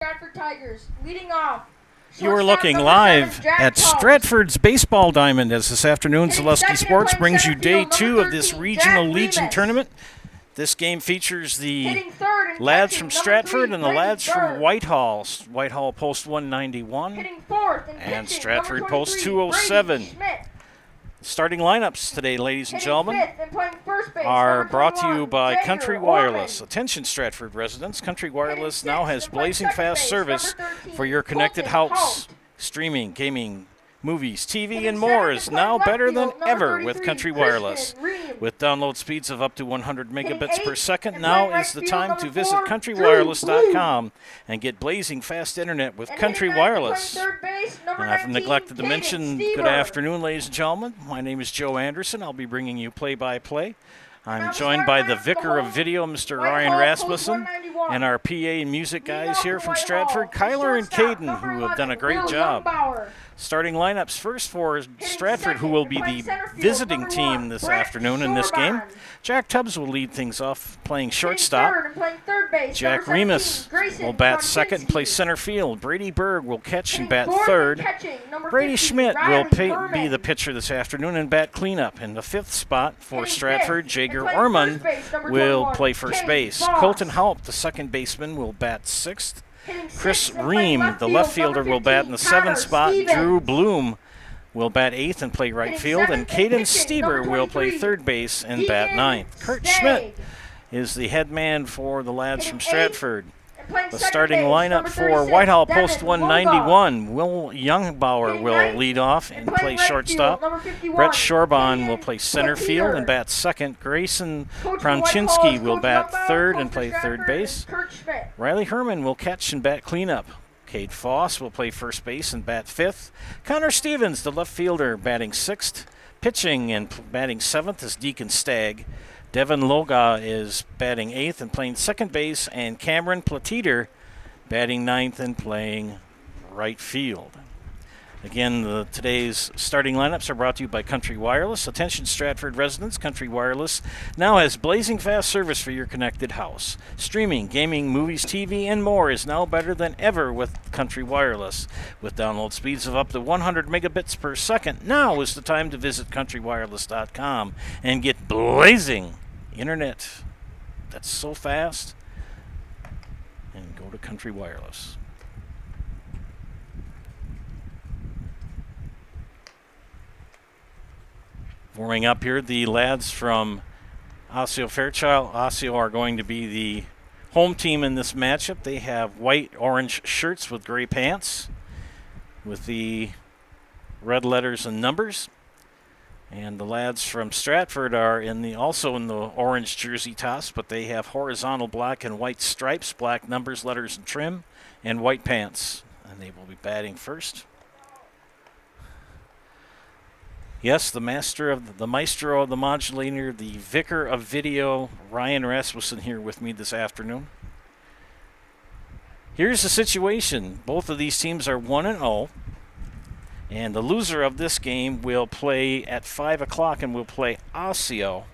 Stratford Tigers leading off. You are looking live at Stratford's Baseball Diamond as this afternoon Zaleski Sports brings you day 2 of this Regional Legion tournament. This game features the lads from Stratford and the lads from Whitehall. Whitehall post 191 and Stratford post 207. Starting lineups today, ladies and gentlemen, are brought to you by Country Wireless. Attention Stratford residents, Country Wireless now has blazing fast service for your connected house. Streaming, gaming, movies, TV, and more is now better than ever with Country Wireless. With download speeds of up to 100 megabits per second, now is the time to visit countrywireless.com and get blazing fast internet with Country Wireless. And I've neglected to mention, good afternoon, ladies and gentlemen. My name is Joe Anderson. I'll be bringing you play-by-play. I'm joined by the Vicar of Video, Mr. Ryan Rasmussen, and our PA and music guys here from Stratford, Kyler and Caden, who have done a great job. Starting lineups first for Stratford, who will be the visiting team this afternoon in this game. Jack Tubbs will lead things off playing shortstop. Jack Remus will bat second and play center field. Brady Berg will catch and bat third. Brady Schmidt will be the pitcher this afternoon and bat cleanup. In the fifth spot for Stratford, Jager Ormond will play first base. Colton Haupt, the second baseman, will bat sixth. Chris Ream, the left fielder, will bat in the seventh spot. Drew Bloom will bat eighth and play right field. And Caden Stieber will play third base and bat ninth. Kurt Schmidt is the head man for the lads from Stratford. The starting lineup for Whitehall post 191. Will Youngbauer will lead off and play shortstop. Brett Shorbon will play center field and bat second. Grayson Pronchinsky will bat third and play third base. Riley Herman will catch and bat cleanup. Cade Foss will play first base and bat fifth. Connor Stevens, the left fielder, batting sixth. Pitching and batting seventh is Deacon Stagg. Devin Loga is batting eighth and playing second base, and Cameron Plateter batting ninth and playing right field. Again, today's starting lineups are brought to you by Country Wireless. Attention Stratford residents, Country Wireless now has blazing fast service for your connected house. Streaming, gaming, movies, TV, and more is now better than ever with Country Wireless. With download speeds of up to 100 megabits per second, now is the time to visit countrywireless.com and get blazing internet that's so fast, and go to Country Wireless. Warming up here, the lads from Osseo Fairchild. Osseo are going to be the home team in this matchup. They have white-orange shirts with gray pants with the red letters and numbers. And the lads from Stratford are also in the orange jersey toss, but they have horizontal black and white stripes, black numbers, letters, and trim, and white pants. And they will be batting first. Yes, the maestro of the modulator, the Vicar of Video, Ryan Rasmussen, here with me this afternoon. Here's the situation. Both of these teams are 1-0, and the loser of this game will play at 5 o'clock and will play Osseo.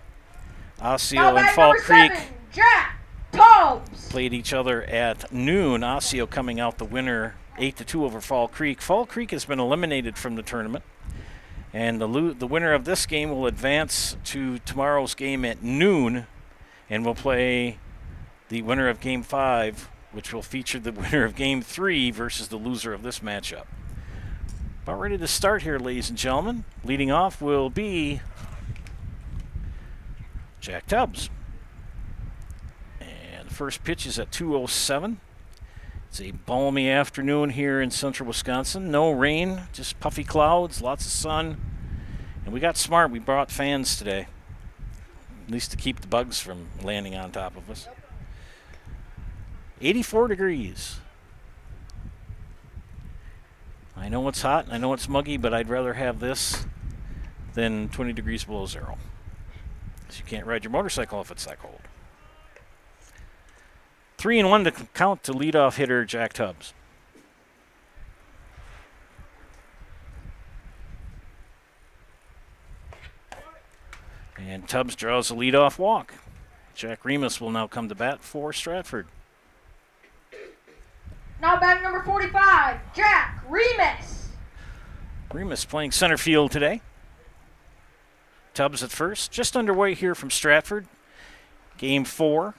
Osseo and Fall Creek played each other at noon. Osseo coming out the winner 8-2 over Fall Creek. Fall Creek has been eliminated from the tournament. And the winner of this game will advance to tomorrow's game at noon and will play the winner of Game 5, which will feature the winner of Game 3 versus the loser of this matchup. About ready to start here, ladies and gentlemen. Leading off will be Jack Tubbs. And the first pitch is at 2:07. It's a balmy afternoon here in central Wisconsin. No rain, just puffy clouds, lots of sun. And we got smart. We brought fans today, at least to keep the bugs from landing on top of us. 84 degrees. I know it's hot, I know it's muggy, but I'd rather have this than 20 degrees below zero. Because you can't ride your motorcycle if it's that cold. 3-1 to count to leadoff hitter Jack Tubbs. And Tubbs draws a leadoff walk. Jack Remus will now come to bat for Stratford. Now batting number 45, Jack Remus. Remus playing center field today. Tubbs at first. Just underway here from Stratford. Game 4.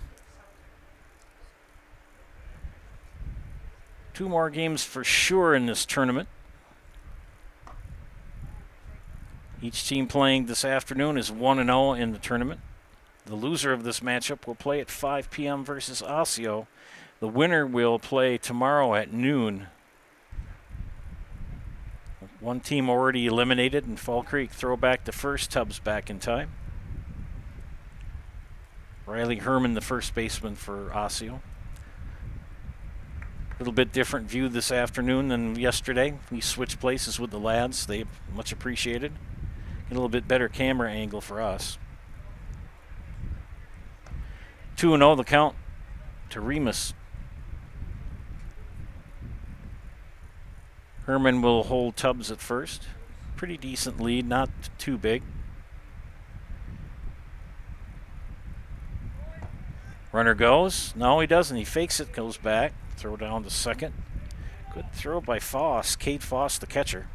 2 more games for sure in this tournament. Each team playing this afternoon is 1-0 in the tournament. The loser of this matchup will play at 5 p.m. versus Osseo. The winner will play tomorrow at noon. One team already eliminated in Fall Creek. Throw back to first. Tubbs back in time. Riley Herman, the first baseman for Osseo. A little bit different view this afternoon than yesterday. We switched places with the lads. They much appreciated. Get a little bit better camera angle for us. 2-0 the count to Remus. Herman will hold Tubbs at first. Pretty decent lead, not too big. Runner goes. No, he doesn't. He fakes it, goes back. Throw down to second. Good throw by Foss. Kate Foss, the catcher.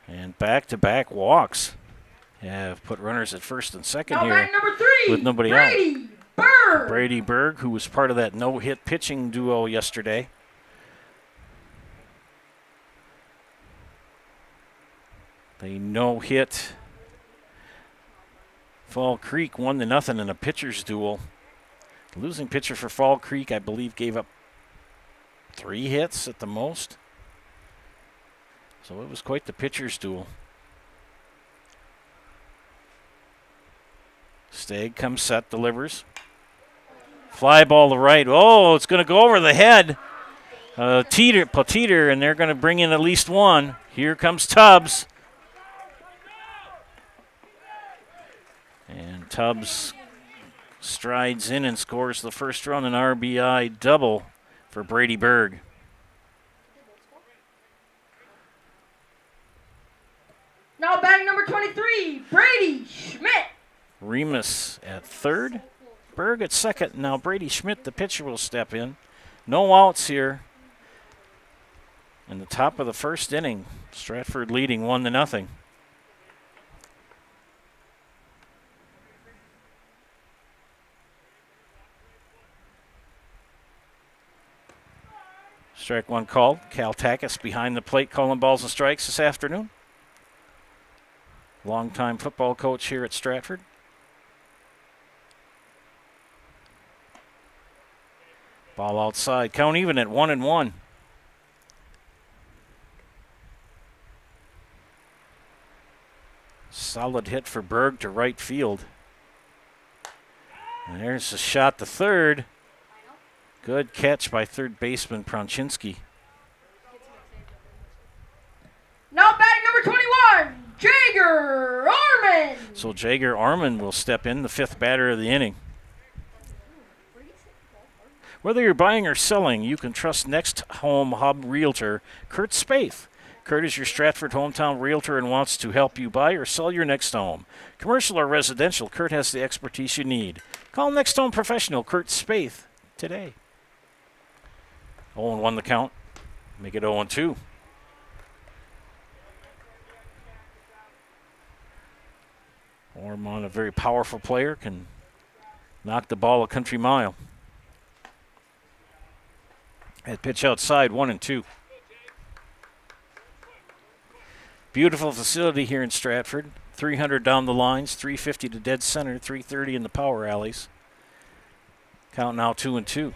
And back-to-back walks. Have put runners at first and second here number 3, with nobody Brady out. Berg. Brady Berg, who was part of that no-hit pitching duo yesterday. They no-hit Fall Creek 1-0 in a pitcher's duel. The losing pitcher for Fall Creek, I believe, gave up 3 hits at the most. So it was quite the pitcher's duel. Stagg comes set, delivers. Fly ball to right. Oh, it's going to go over the head. Teeter, and they're going to bring in at least one. Here comes Tubbs. And Tubbs strides in and scores the first run, an RBI double for Brady Berg. Now batting number 23, Brady Schmidt. Remus at third. Berg at second. Now Brady Schmidt, the pitcher, will step in. No outs here. In the top of the first inning, Stratford leading 1-0. Strike one called. Cal Takis behind the plate calling balls and strikes this afternoon. Longtime football coach here at Stratford. Ball outside. Count even at 1-1. Solid hit for Berg to right field. And there's a shot to third. Good catch by third baseman Pronchinski. Now batting number 21, Jager Arman. So Jager Arman will step in, the 5th batter of the inning. Whether you're buying or selling, you can trust Next Home Hub Realtor Kurt Spaeth. Kurt is your Stratford hometown realtor and wants to help you buy or sell your next home. Commercial or residential, Kurt has the expertise you need. Call Next Home professional Kurt Spaeth today. 0-1 the count. Make it 0-2. Ormond, a very powerful player, can knock the ball a country mile. That pitch outside, 1-2. Beautiful facility here in Stratford. 300 down the lines, 350 to dead center, 330 in the power alleys. Count now 2-2.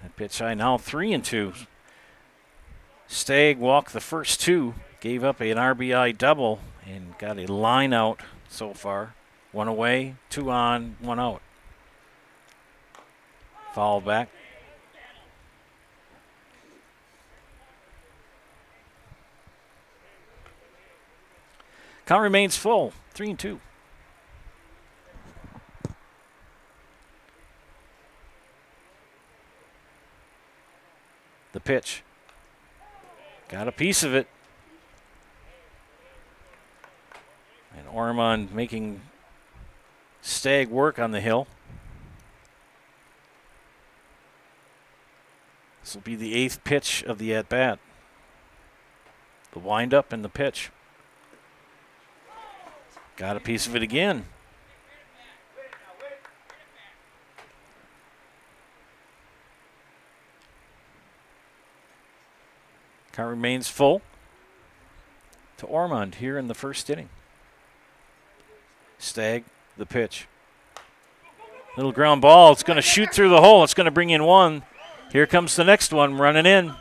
That pitch high now 3-2. Stagg walked the first 2, gave up an RBI double, and got a line out so far. 1 away, 2 on, 1 out. Foul back. Count remains full. 3-2. The pitch. Got a piece of it. And Ormond making Stagg work on the hill. This will be the 8th pitch of the at-bat. The wind-up and the pitch. Got a piece of it again. Count remains full to Ormond here in the first inning. Stagg, the pitch. Little ground ball. It's going to shoot through the hole. It's going to bring in one. Here comes the next one running in.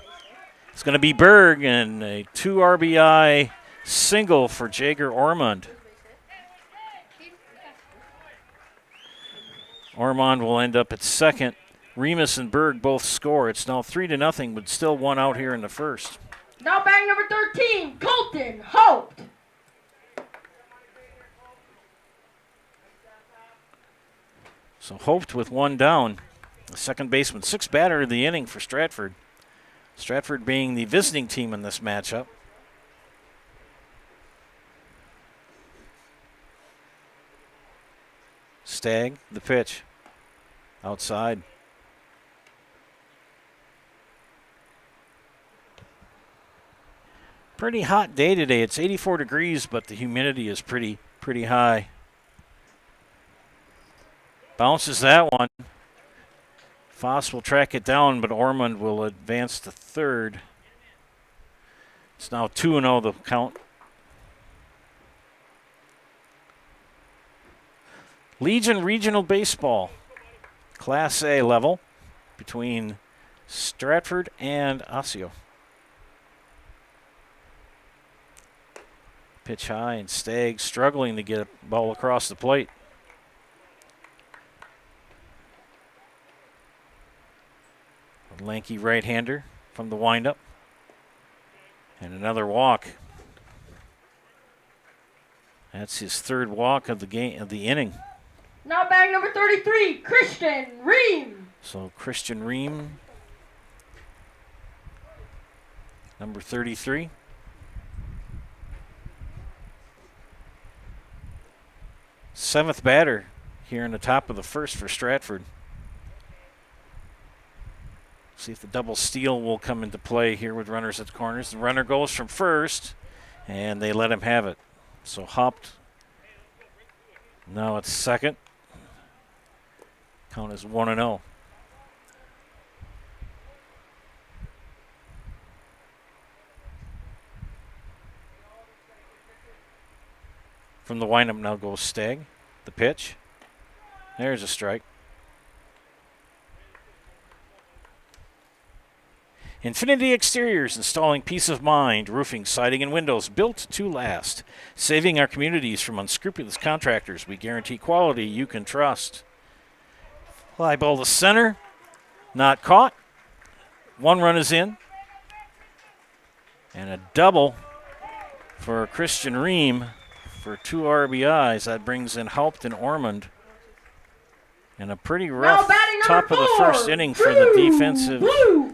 It's going to be Berg, and a 2 RBI single for Jager Ormond. Ormond will end up at second. Remus and Berg both score. It's now 3-0, but still one out here in the first. Now batting number 13, Colton Hope. So Hoped with one down. The second baseman, 6th batter of the inning for Stratford. Stratford being the visiting team in this matchup. Stagg, the pitch. Outside. Pretty hot day today. It's 84 degrees, but the humidity is pretty high. Bounces that one. Foss will track it down, but Ormond will advance to third. It's now 2-0 the count. Legion Regional Baseball, Class A level between Stratford and Osseo. Pitch high, and Stagg struggling to get a ball across the plate. A lanky right-hander from the windup. And another walk. That's his third walk of the game of the inning. Now batting number 33, Christian Ream. So Christian Ream, number 33. Seventh batter here in the top of the first for Stratford. See if the double steal will come into play here with runners at the corners. The runner goes from first, and they let him have it. So hopped. Now it's second. Count is 1-0. From the windup now goes Stagg. The pitch. There's a strike. Infinity Exteriors, installing peace of mind, roofing, siding, and windows built to last. Saving our communities from unscrupulous contractors. We guarantee quality you can trust. Fly ball to center. Not caught. One run is in. And a double for Christian Ream for 2 RBIs. That brings in Haupt and Ormond. And a pretty rough top of the first inning for the defensive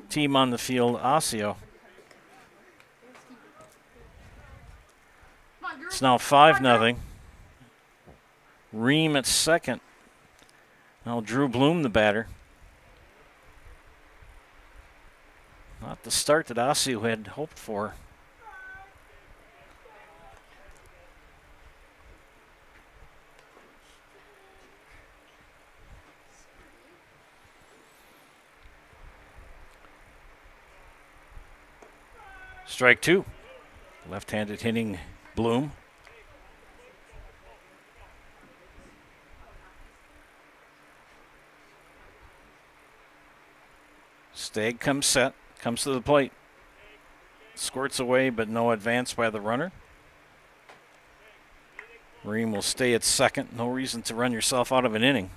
team on the field, Osseo. It's now 5-0. Ream at second. Now Drew Bloom, the batter. Not the start that Osseo had hoped for. Strike two. Left-handed hitting Bloom. Stagg comes set, comes to the plate. Squirts away, but no advance by the runner. Ream will stay at second. No reason to run yourself out of an inning.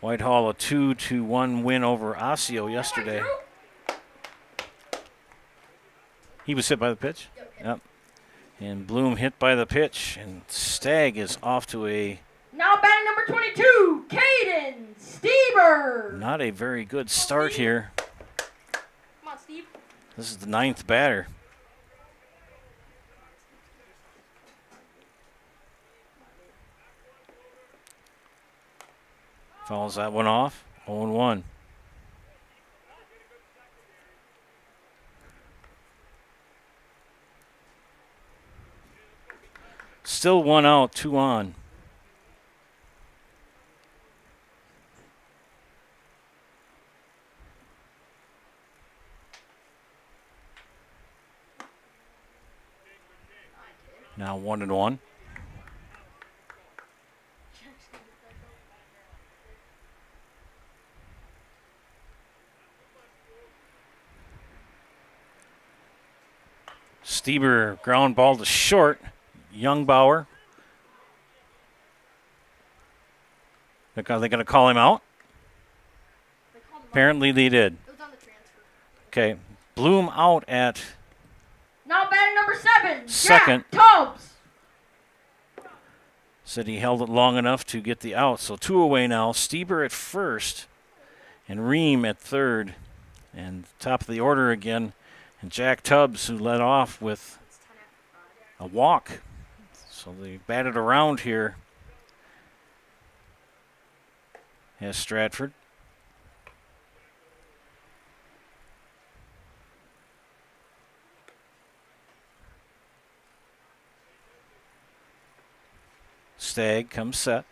Whitehall a 2-1 win over Osseo yesterday. He was hit by the pitch? Yep. And Bloom hit by the pitch, and Stagg is off to a... Now batting number 22, Caden Stieber. Not a very good start here. Come on, Steve. This is the 9th batter. Fouls that one off. 0-1. Still 1 out, 2 on. Now 1-1. Stieber ground ball to short. Youngbauer. Are they going to call him out? Apparently they did. It was on the transfer. Okay. Bloom out at Now batting number 7, second. Jack Tubbs. Said he held it long enough to get the out. So 2 away now. Stieber at first and Ream at third. And top of the order again. And Jack Tubbs, who led off with a walk. So they batted around here as Stratford. Stagg comes set.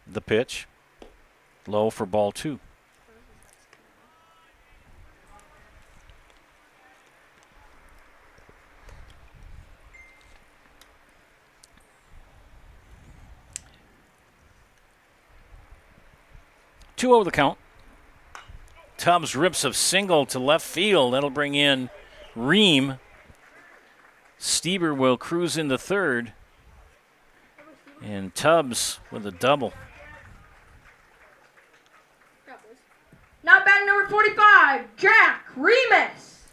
The pitch. Low for ball 2. Two over the count. Tubbs rips a single to left field. That'll bring in Ream. Stieber will cruise into third. And Tubbs with a double. Now batting number 45, Jack Remus.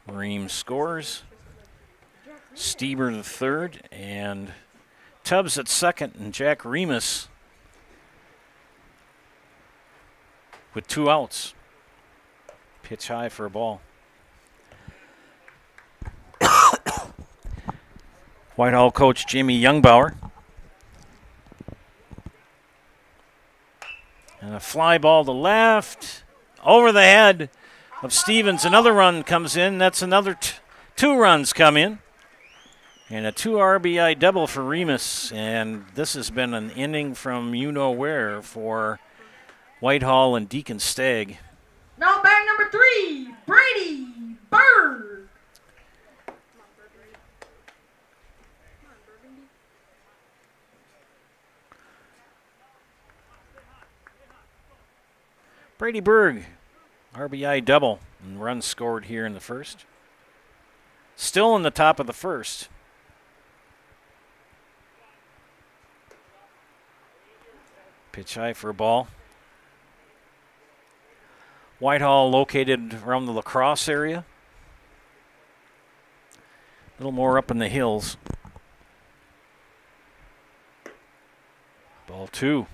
Ream scores. Stieber the third. And Tubbs at second. And Jack Remus with 2 outs. Pitch high for a ball. Whitehall coach Jamie Youngbauer. And a fly ball to left. Over the head of Stevens. Another run comes in. That's another 2 runs come in. And a 2 RBI double for Remus. And this has been an inning from you-know-where for Whitehall and Deacon Stagg. Now batting number 3, Brady Berg. Brady Berg, RBI double, and runs scored here in the first. Still in the top of the first. Pitch high for a ball. Whitehall located around the La Crosse area. A little more up in the hills. Ball 2.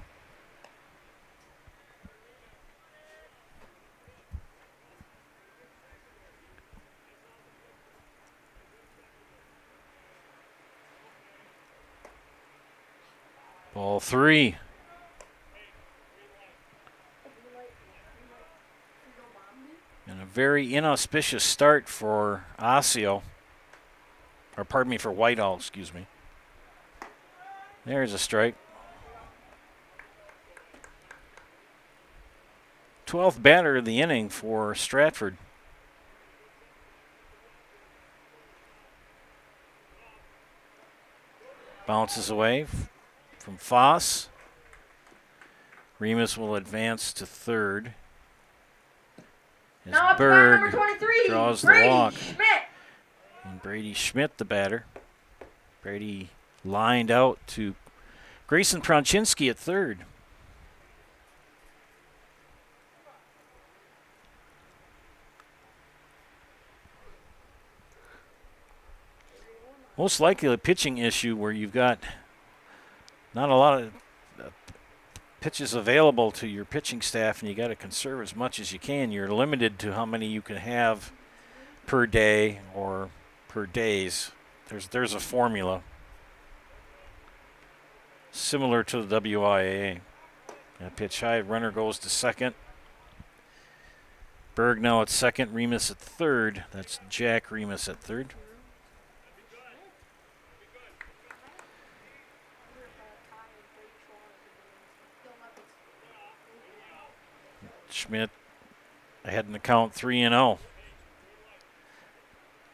Ball 3. And a very inauspicious start for Osseo. Or pardon me, for Whitehall, excuse me. There's a strike. 12th batter of the inning for Stratford. Bounces away from Foss. Remus will advance to third. As Now Berg number 23, draws Brady the walk. Schmidt. And Brady Schmidt, the batter. Brady lined out to Grayson Pronchinski at third. Most likely a pitching issue where you've got not a lot of pitches available to your pitching staff, and you got to conserve as much as you can. You're limited to how many you can have per day or per days. There's a formula similar to the WIAA. Pitch high, runner goes to second. Berg now at second, Remus at third. That's Jack Remus at third. Schmidt ahead in the count 3-0.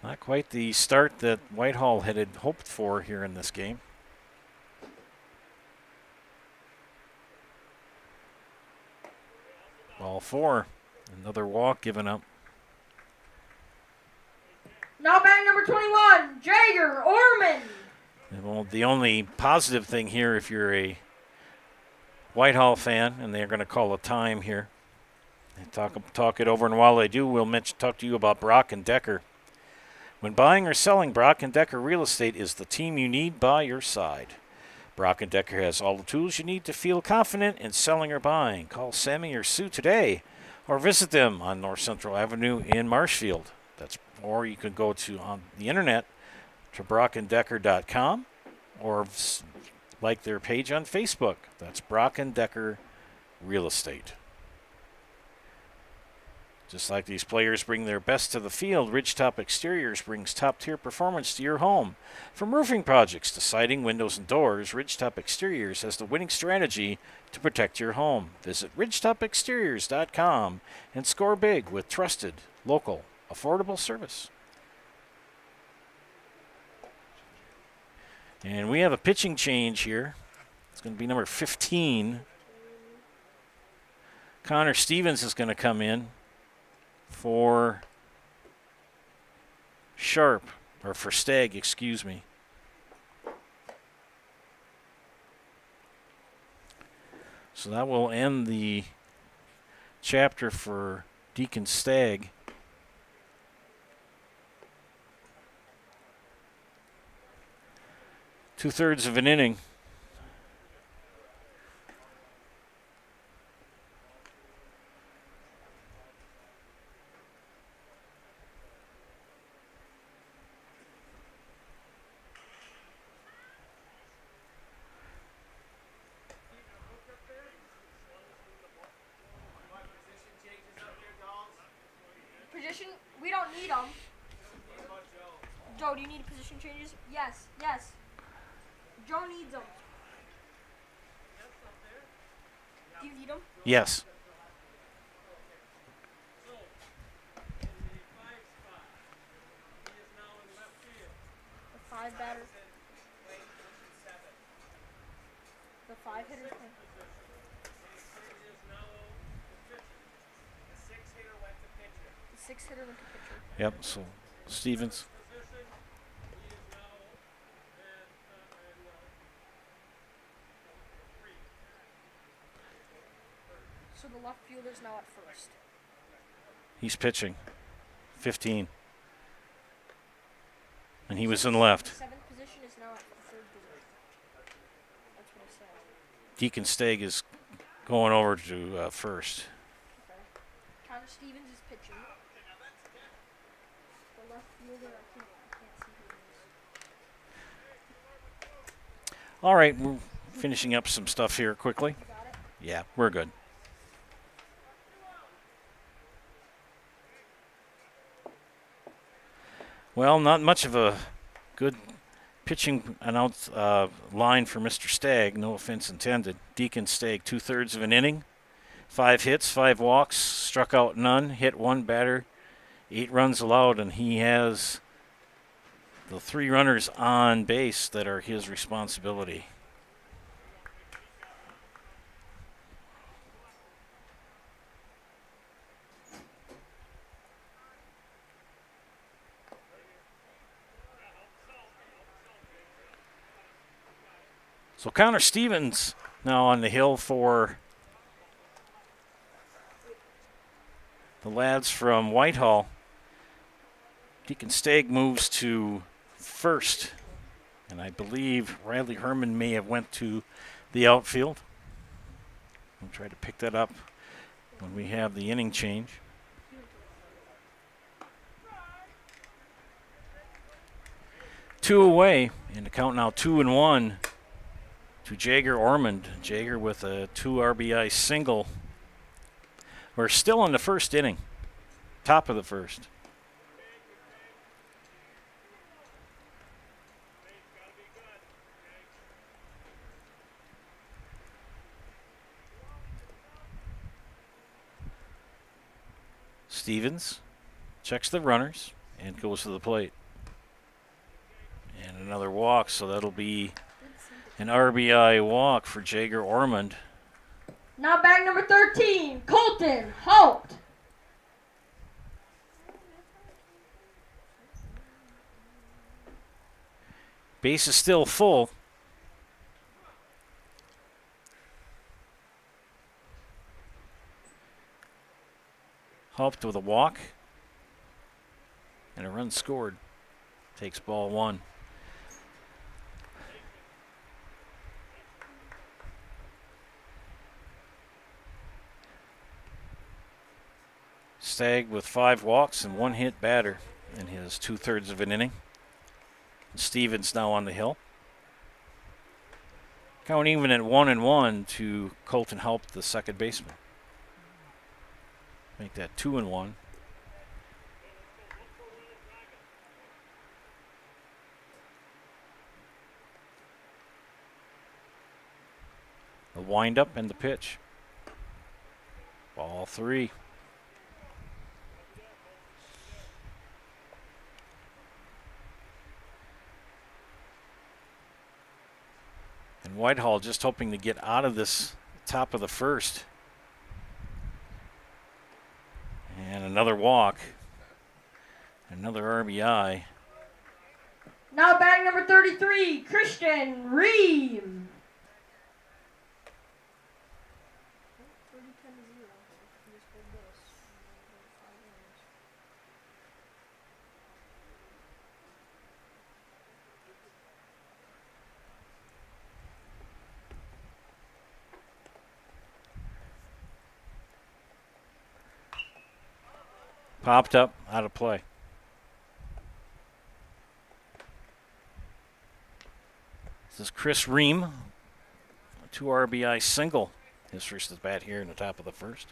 Not quite the start that Whitehall had hoped for here in this game. Ball 4. Another walk given up. Now back number 21, Jagger Orman. Well, the only positive thing here, if you're a Whitehall fan, and they're going to call a time here, talk it over, and while they do, we'll talk to you about Brock and Decker. When buying or selling, Brock and Decker Real Estate is the team you need by your side. Brock and Decker has all the tools you need to feel confident in selling or buying. Call Sammy or Sue today, or visit them on North Central Avenue in Marshfield. Or you can go on the internet to brockanddecker.com, or like their page on Facebook. That's Brock and Decker Real Estate. Just like these players bring their best to the field, Ridgetop Exteriors brings top-tier performance to your home. From roofing projects to siding, windows, and doors, Ridgetop Exteriors has the winning strategy to protect your home. Visit ridgetopexteriors.com and score big with trusted, local, affordable service. And we have a pitching change here. It's going to be number 15. Connor Stevens is going to come in for Sharp, or for Stagg, excuse me. So that will end the chapter for Deacon Stagg. Two-thirds of an inning. Position, we don't need them. Joe, do you need position changes? Yes, yes. Joe needs them. Do you need them? Yes. The 5 batter. The 5 hitter. The 6 hitter went to pitcher. Yep, so Stevens. So the left fielder's now at first. He's pitching. 15. And he was in left. 7th position is now at third position. That's what I said. Deacon Stagg is going over to first. Okay. Connor Stevens is pitching. The left fielder, I can't see who it is. All right, we're finishing up some stuff here quickly. You got it? Yeah, we're good. Well, not much of a good pitching line for Mr. Stagg, no offense intended. Deacon Stagg, 2/3 of an inning, 5 hits, 5 walks, struck out none, hit 1 batter, 8 runs allowed, and he has the 3 runners on base that are his responsibility. So Connor Stevens now on the hill for the lads from Whitehall. Deacon Stagg moves to first. And I believe Riley Herman may have went to the outfield. We'll try to pick that up when we have the inning change. Two away, and the count now 2-1 to Jager Ormond. Jager with a 2 RBI single. We're still in the first inning, top of the first. Stevens checks the runners and goes to the plate. And another walk, so that'll be an RBI walk for Jager Ormond. Now bag number 13, Colton Halt. Base is still full. Helped with a walk. And a run scored. Takes ball one. Stagg with 5 walks and 1 hit batter in his 2/3 of an inning. Stevens now on the hill. Count even at 1-1 to Colton Help, the second baseman. Make that 2-1. The windup and the pitch. Ball 3. And Whitehall just hoping to get out of this top of the first. And another walk. Another RBI. Now bag number 33, Christian Ream. Popped up, out of play. This is Chris Ream, a 2 RBI single. His first at bat here in the top of the first.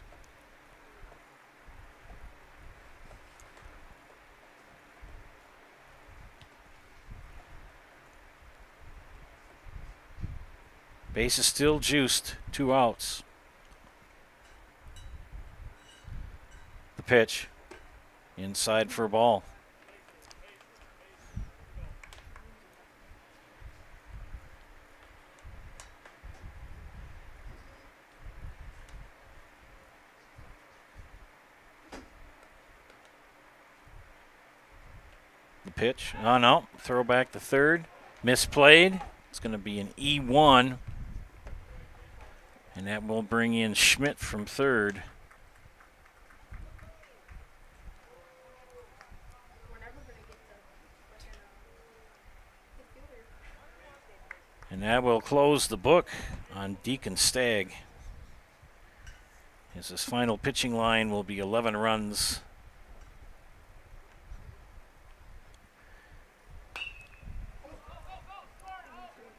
Base is still juiced, 2 outs. The pitch. Inside for a ball. The pitch. Oh, no. Throw back to third. Misplayed. It's going to be an E1. And that will bring in Schmidt from third. And that will close the book on Deacon Stagg. As his final pitching line will be 11 runs.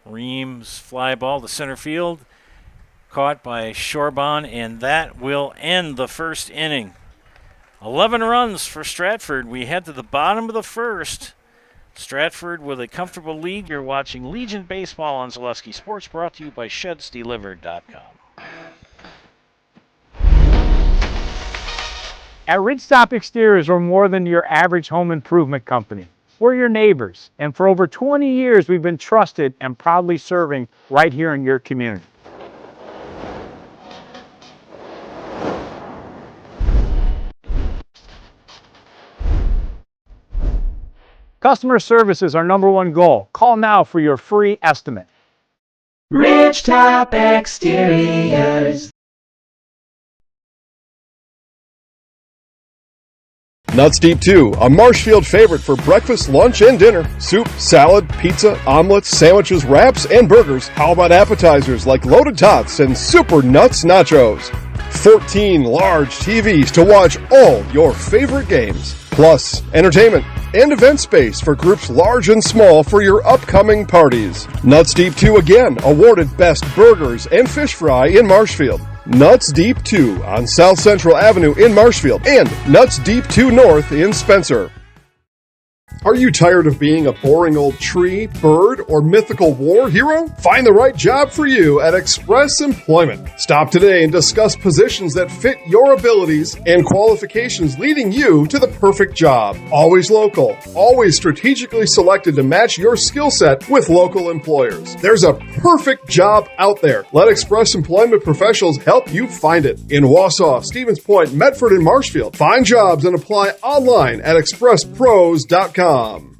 Reams fly ball to center field. Caught by Shorban, and that will end the first inning. 11 runs for Stratford. We head to the bottom of the first. Stratford with a comfortable lead. You're watching Legion Baseball on Zaleski Sports, brought to you by ShedsDelivered.com. At Ridgestop Exteriors, we're more than your average home improvement company. We're your neighbors, and for over 20 years, we've been trusted and proudly serving right here in your community. Customer service is our #1 goal. Call now for your free estimate. Ridgetop Exteriors. Nuts Deep 2, a Marshfield favorite for breakfast, lunch, and dinner. Soup, salad, pizza, omelets, sandwiches, wraps, and burgers. How about appetizers like loaded tots and super nuts nachos? 14 large TVs to watch all your favorite games. Plus, entertainment and event space for groups large and small for your upcoming parties. Nuts Deep 2 again, awarded Best Burgers and Fish Fry in Marshfield. Nuts Deep 2 on South Central Avenue in Marshfield and Nuts Deep 2 North in Spencer. Are you tired of being a boring old tree, bird, or mythical war hero? Find the right job for you at Express Employment. Stop today and discuss positions that fit your abilities and qualifications, leading you to the perfect job. Always local, always strategically selected to match your skill set with local employers. There's a perfect job out there. Let Express Employment professionals help you find it. In Wausau, Stevens Point, Medford, and Marshfield. Find jobs and apply online at expresspros.com. Bruce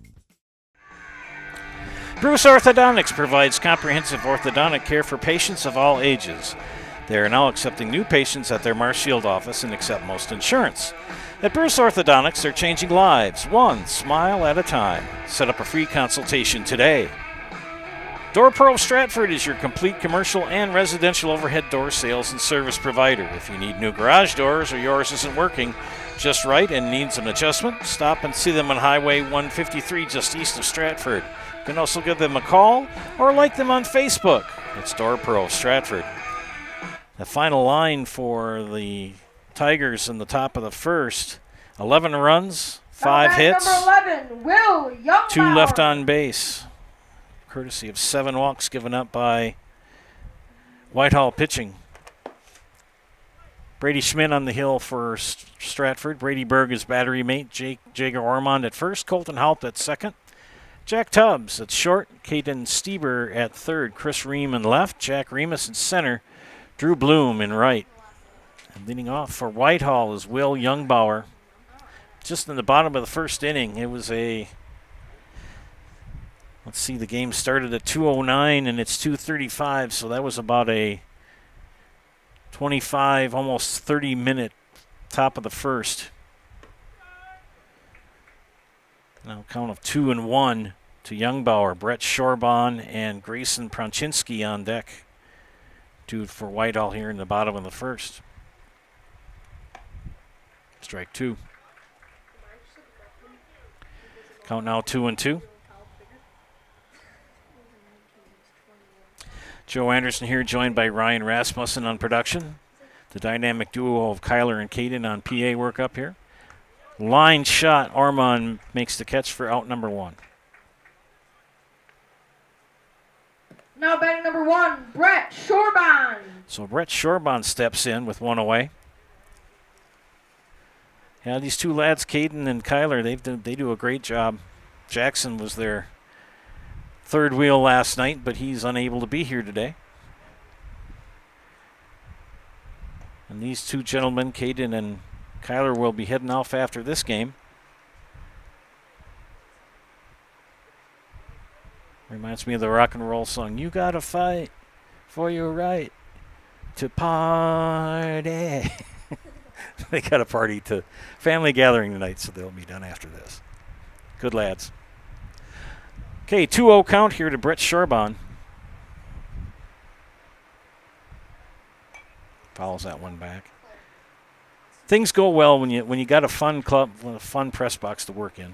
Orthodontics provides comprehensive orthodontic care for patients of all ages. They are now accepting new patients at their Marshfield office and accept most insurance. At Bruce Orthodontics, they're changing lives, one smile at a time. Set up a free consultation today. Door Pro of Stratford is your complete commercial and residential overhead door sales and service provider. If you need new garage doors or yours isn't working just right and needs an adjustment, stop and see them on Highway 153 just east of Stratford. You can also give them a call or like them on Facebook. It's Door Pro of Stratford. The final line for the Tigers in the top of the first, 11 runs, 5 hits, Number 11, Will Youngbauer. 2 left on base, courtesy of 7 walks given up by Whitehall pitching. Brady Schmidt on the hill for Stratford. Brady Berg is battery mate. Jager Ormond at first. Colton Haupt at second. Jack Tubbs at short. Caden Stieber at third. Chris Ream in left. Jack Remus in center. Drew Bloom in right. And leading off for Whitehall is Will Youngbauer. Just in the bottom of the first inning, it was a... Let's see, the game started at 2:09 and it's 2:35, so that was about a 25, almost 30-minute top of the first. Now count of 2-1 to Youngbauer. Brett Shorbon and Grayson Pronchinski on deck. Dude for Whitehall here in the bottom of the first. Strike 2. Count now 2-2. Joe Anderson here, joined by Ryan Rasmussen on production. The dynamic duo of Kyler and Caden on PA work up here. Line shot, Ormond makes the catch for out number 1. Now batting number 1, Brett Shorbon. So Brett Shorbon steps in with 1 away. Yeah, these two lads, Caden and Kyler, they do a great job. Jackson was their third wheel last night, but he's unable to be here today. And these two gentlemen, Caden and Kyler, will be heading off after this game. Reminds me of the rock and roll song, "You Gotta Fight for Your Right to Party." They got a party to family gathering tonight, so they'll be done after this. Good lads. Okay, 2-0 count here to Brett Shorbon. Fouls that one back. Things go well when you got a fun club, a fun press box to work in.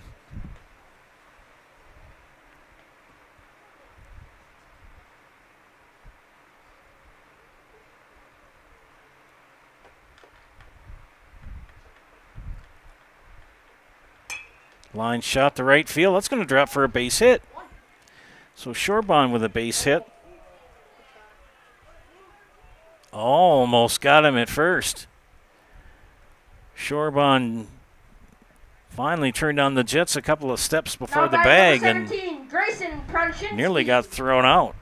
Line shot to right field. That's going to drop for a base hit. So Shorbon with a base hit. Almost got him at first. Shorbon finally turned on the Jets a couple of steps before the bag and nearly got thrown out.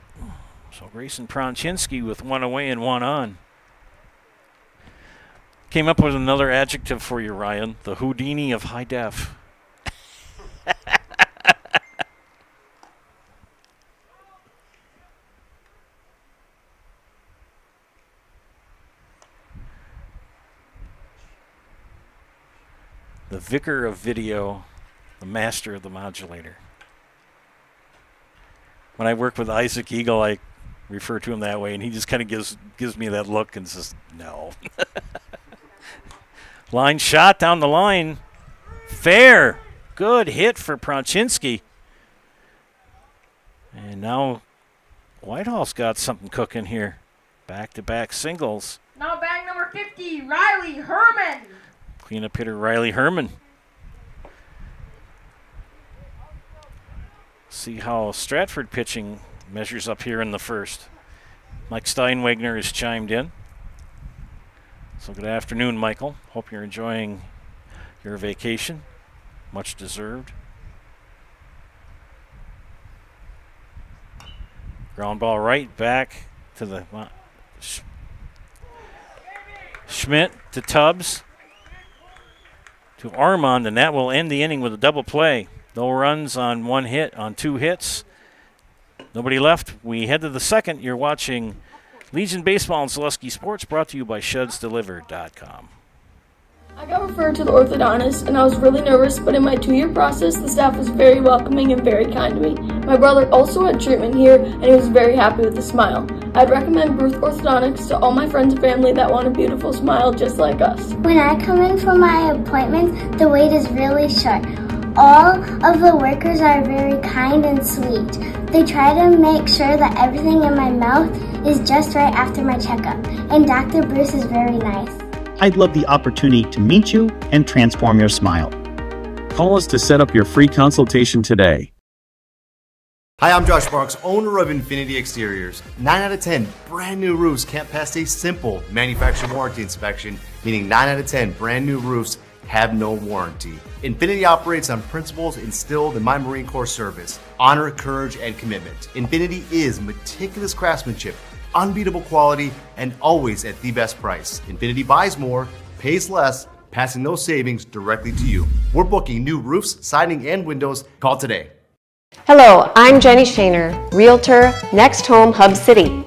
So Grayson Pronchinski with 1 away and 1 on. Came up with another adjective for you, Ryan. The Houdini of high def. the vicar of video, the master of the modulator. When I work with Isaac Eagle, I refer to him that way, and he just kind of gives me that look and says, no. Line shot down the line. Fair. Good hit for Pronchinski. And now Whitehall's got something cooking here. Back-to-back singles. Now bag number 50, Riley Herman. Cleanup hitter Riley Herman. See how Stratford pitching measures up here in the first. Mike Steinwegner has chimed in. So good afternoon, Michael. Hope you're enjoying your vacation. Much deserved. Ground ball right back to the Schmidt to Tubbs to Armand, and that will end the inning with a double play. No runs on one hit, on 2 hits. Nobody left. We head to the second. You're watching Legion Baseball and Zaleski Sports, brought to you by ShudsDelivered.com. I got referred to the orthodontist, and I was really nervous, but in my 2-year process, the staff was very welcoming and very kind to me. My brother also had treatment here, and he was very happy with a smile. I'd recommend Bruce Orthodontics to all my friends and family that want a beautiful smile just like us. When I come in for my appointment, the wait is really short. All of the workers are very kind and sweet. They try to make sure that everything in my mouth is just right after my checkup, and Dr. Bruce is very nice. I'd love the opportunity to meet you and transform your smile. Call us to set up your free consultation today. Hi, I'm Josh Barks, owner of Infinity Exteriors. 9 out of 10 brand new roofs can't pass a simple manufacturer warranty inspection, meaning 9 out of 10 brand new roofs have no warranty. Infinity operates on principles instilled in my Marine Corps service: honor, courage, and commitment. Infinity is meticulous craftsmanship, unbeatable quality, and always at the best price. Infinity buys more, pays less, passing those savings directly to you. We're booking new roofs, siding, and windows. Call today. Hello, I'm Jenny Shaner, Realtor, Next Home Hub City.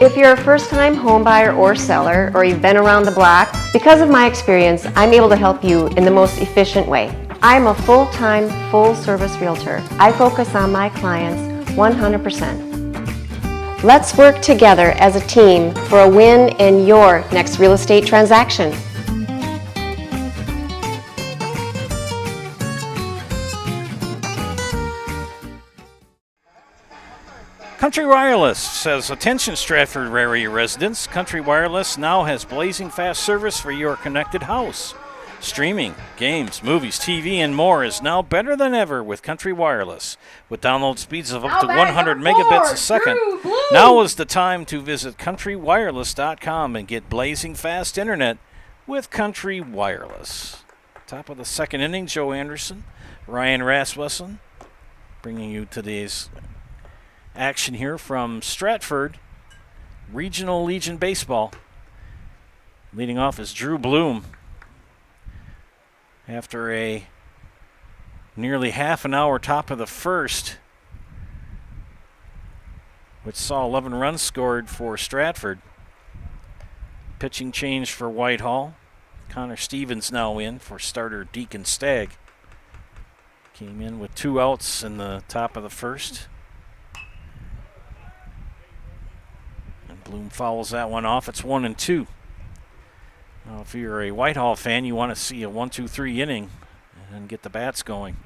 If you're a first-time home buyer or seller, or you've been around the block, because of my experience, I'm able to help you in the most efficient way. I'm a full-time, full-service realtor. I focus on my clients 100%. Let's work together as a team for a win in your next real estate transaction. Country Wireless says, attention Stratford area residents, Country Wireless now has blazing fast service for your connected house. Streaming, games, movies, TV, and more is now better than ever with Country Wireless. With download speeds of up to 100 megabits a second, now is the time to visit countrywireless.com and get blazing fast internet with Country Wireless. Top of the second inning, Joe Anderson, Ryan Rasmussen, bringing you today's action here from Stratford Regional Legion Baseball. Leading off is Drew Bloom. After a nearly half an hour top of the first, which saw 11 runs scored for Stratford. Pitching change for Whitehall. Connor Stevens now in for starter Deacon Stagg. Came in with 2 outs in the top of the first. Bloom fouls that one off. It's 1-2. Now, if you're a Whitehall fan, you want to see a 1-2-3 inning and get the bats going.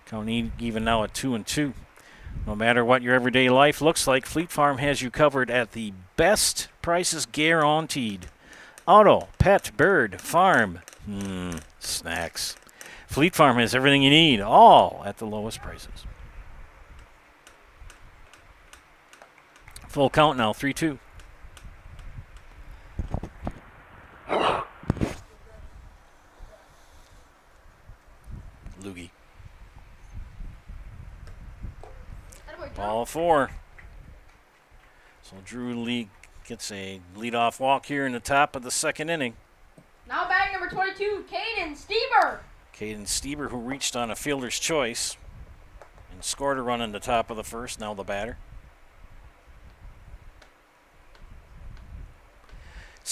Count even now at 2-2. No matter what your everyday life looks like, Fleet Farm has you covered at the best prices guaranteed. Auto, pet, bird, farm, snacks. Fleet Farm has everything you need, all at the lowest prices. Full count now, 3-2. Loogie. Ball 4. So Drew Lee gets a leadoff walk here in the top of the second inning. Now bag number 22, Caden Stieber. Caden Stieber, who reached on a fielder's choice and scored a run in the top of the first, now the batter.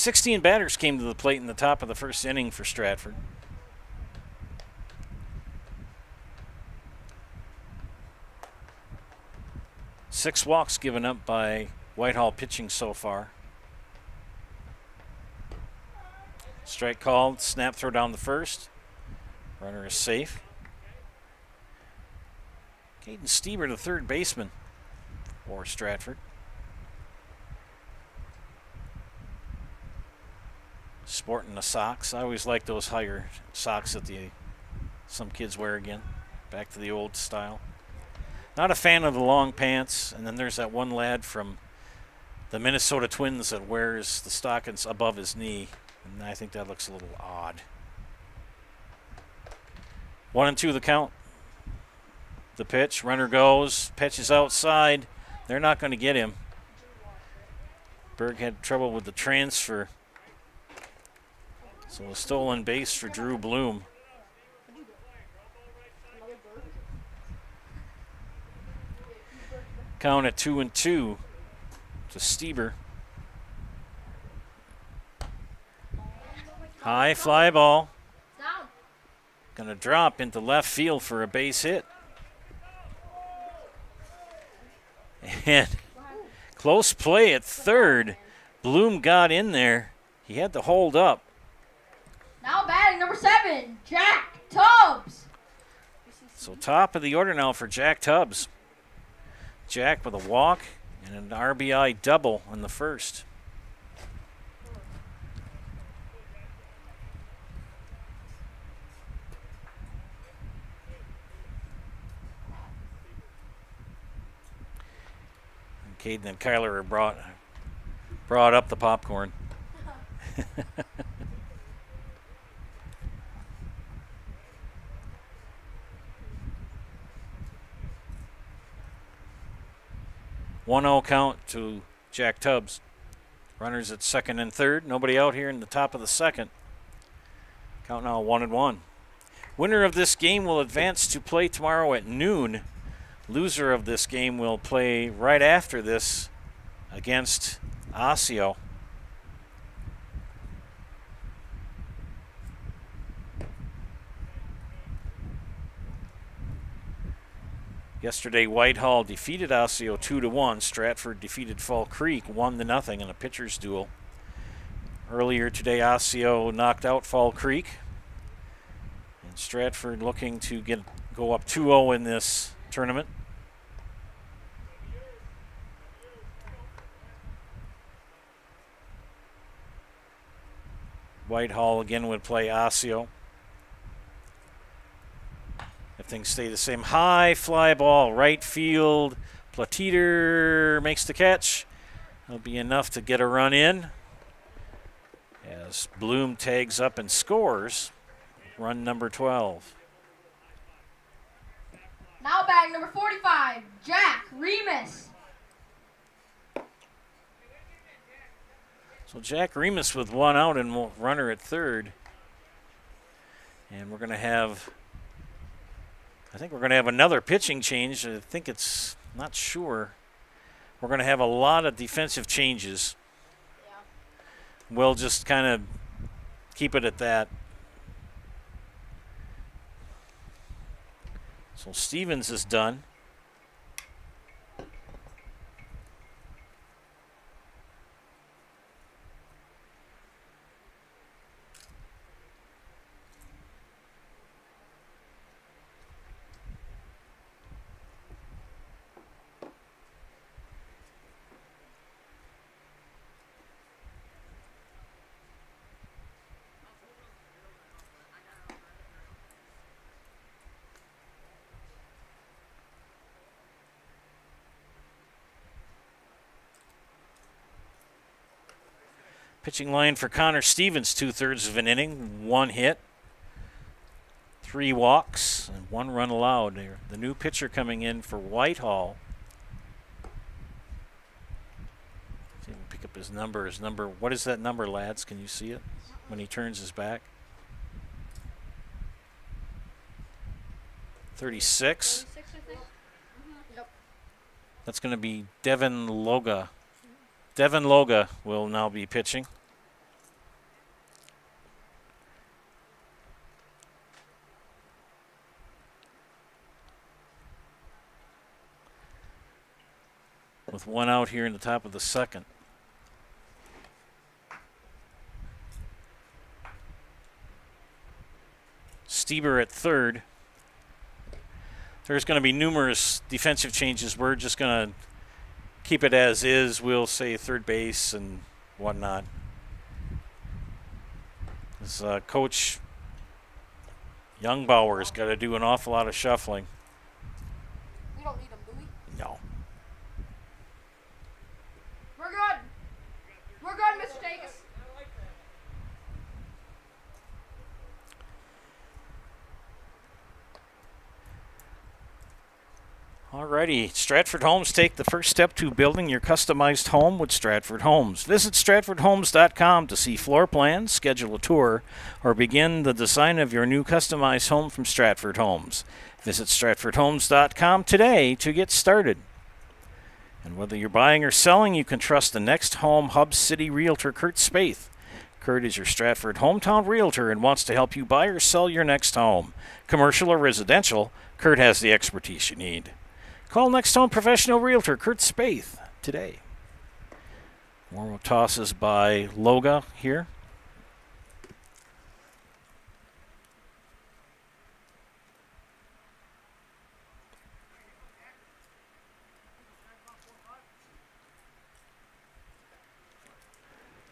16 batters came to the plate in the top of the first inning for Stratford. Six walks given up by Whitehall pitching so far. Strike called, snap throw down the first. Runner is safe. Caden Stieber, the third baseman for Stratford. Sporting the socks. I always like those higher socks that some kids wear again. Back to the old style. Not a fan of the long pants. And then there's that one lad from the Minnesota Twins that wears the stockings above his knee. And I think that looks a little odd. 1-2 the count. The pitch. Runner goes. Pitch is outside. They're not going to get him. Berg had trouble with the transfer. So a stolen base for Drew Bloom. Count at 2-2 to Stieber. High fly ball. Going to drop into left field for a base hit. And close play at third. Bloom got in there. He had to hold up. Now batting number 7, Jack Tubbs. So top of the order now for Jack Tubbs. Jack with a walk and an RBI double in the first. And Caden and Kyler have brought up the popcorn. 1-0 count to Jack Tubbs. Runners at second and third. Nobody out here in the top of the second. Count now 1-1. Winner of this game will advance to play tomorrow at noon. Loser of this game will play right after this against Osseo. Yesterday, Whitehall defeated Osseo 2-1. Stratford defeated Fall Creek 1-0 in a pitcher's duel. Earlier today, Osseo knocked out Fall Creek. And Stratford looking to go up 2-0 in this tournament. Whitehall again would play Osseo. If things stay the same, high fly ball, right field. Platiter makes the catch. That'll be enough to get a run in. As Bloom tags up and scores. Run number 12. Now batting number 45, Jack Remus. So Jack Remus with one out and runner at third. And we're going to have... I think we're going to have another pitching change. I think it's, not sure. We're going to have a lot of defensive changes. Yeah. We'll just kind of keep it at that. So Stevens is done. Pitching line for Connor Stevens, 2/3 of an inning, 1 hit, 3 walks, and 1 run allowed. The new pitcher coming in for Whitehall. See if we can pick up his number. What is that number, lads? Can you see it when he turns his back? 36. 36, I think. Yep. That's going to be Devin Loga. Devin Loga will now be pitching. with one out here in the top of the second. Stieber at third. There's going to be numerous defensive changes. We're just going to keep it as is. We'll say third base and whatnot. As Coach Youngbauer's got to do an awful lot of shuffling. We don't need him, do we? No. We're good. We're good, Mr. Davis. Alrighty, Stratford Homes, take the first step to building your customized home with Stratford Homes. Visit stratfordhomes.com to see floor plans, schedule a tour, or begin the design of your new customized home from Stratford Homes. Visit stratfordhomes.com today to get started. And whether you're buying or selling, you can trust the Next Home Hub City Realtor Kurt Spaeth. Kurt is your Stratford hometown realtor and wants to help you buy or sell your next home. Commercial or residential, Kurt has the expertise you need. Call Next Home Professional Realtor Kurt Spaeth today. More tosses by Loga here.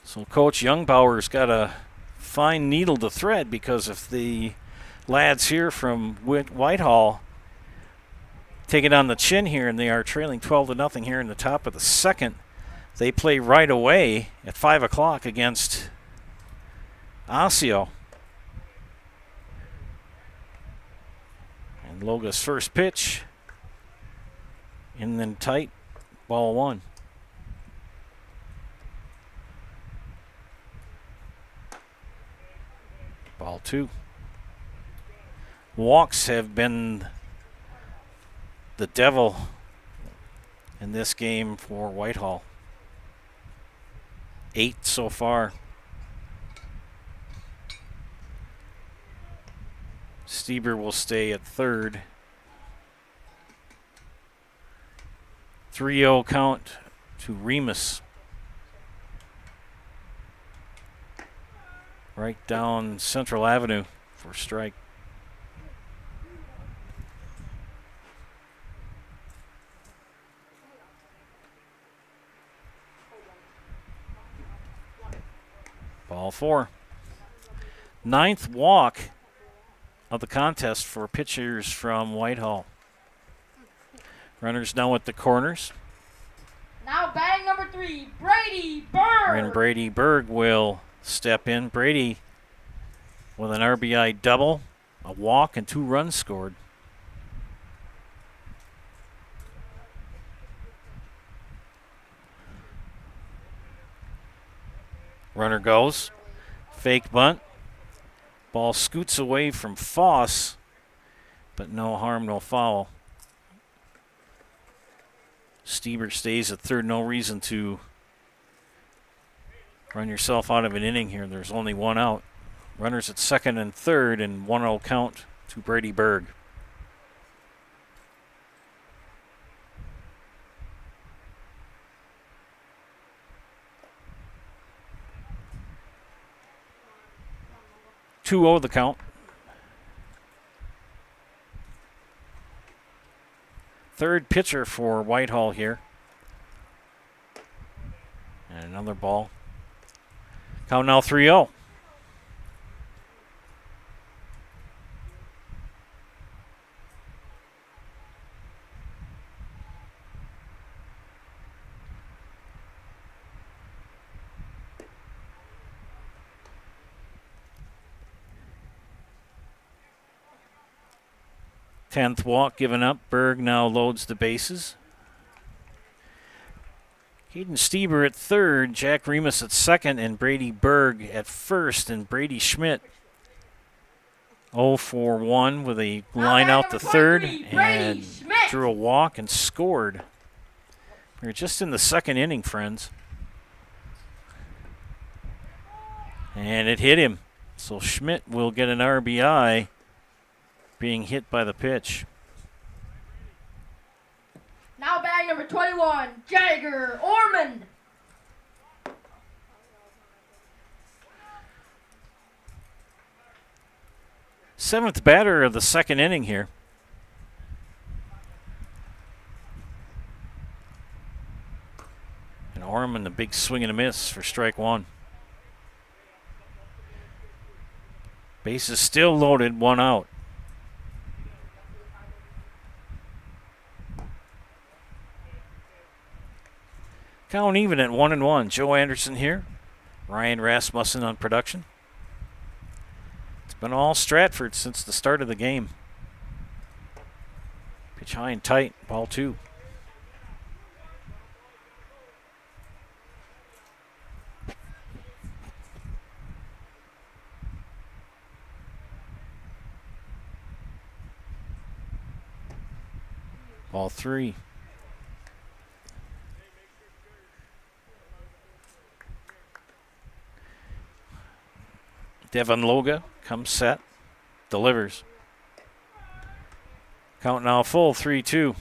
So Coach Youngbauer's got a fine needle to thread, because if the lads here from Whitehall take it on the chin here, and they are trailing 12-0 here in the top of the second, they play right away at 5 o'clock against Osseo. And Loga's first pitch, in then tight, ball one. Ball two. Walks have been the devil in this game for Whitehall. 8 so far. Stieber will stay at third. 3-0 count to Remus. Right down Central Avenue for strike. Ball four. 9th walk of the contest for pitchers from Whitehall. Runners now at the corners. Now batting number 3, Brady Berg. And Brady Berg will step in. Brady with an RBI double, a walk, and 2 runs scored. Runner goes. Fake bunt. Ball scoots away from Foss, but no harm, no foul. Stieber stays at third. No reason to run yourself out of an inning here. There's only one out. Runners at second and third, and 1-0 count to Brady Berg. The count. Third pitcher for Whitehall here. And another ball. Count now 3-0. Tenth walk given up. Berg now loads the bases. Caden Stieber at third, Jack Remus at second, and Brady Berg at first. And Brady Schmidt 0 for 1 with a line out the third, and drew a walk and scored. We're just in the second inning, friends. And it hit him. So Schmidt will get an RBI, being hit by the pitch. Now batting number 21, Jagger Ormond. Seventh batter of the second inning here. And Ormond, the big swing and a miss for strike one. Base is still loaded, one out. Count even at 1-1. Joe Anderson here. Ryan Rasmussen on production. It's been all Stratford since the start of the game. Pitch high and tight, ball two. Ball three. Devon Loga comes set, delivers. Count now full, 3-2.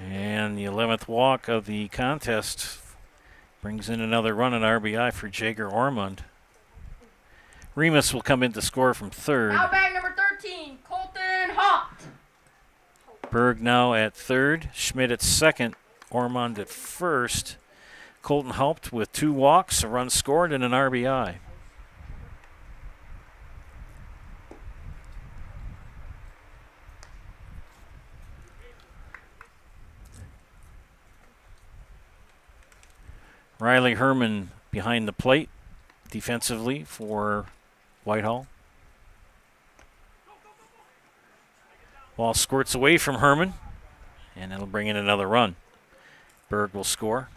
And the 11th walk of the contest brings in another run and RBI for Jagger Ormond. Remus will come in to score from third. Now bag number 13, Colton Haupt. Berg now at third, Schmidt at second, Ormond at first. Colton Haupt with 2 walks, a run scored, and an RBI. Riley Herman behind the plate defensively for Whitehall. Ball squirts away from Herman, and it'll bring in another run. Berg will score.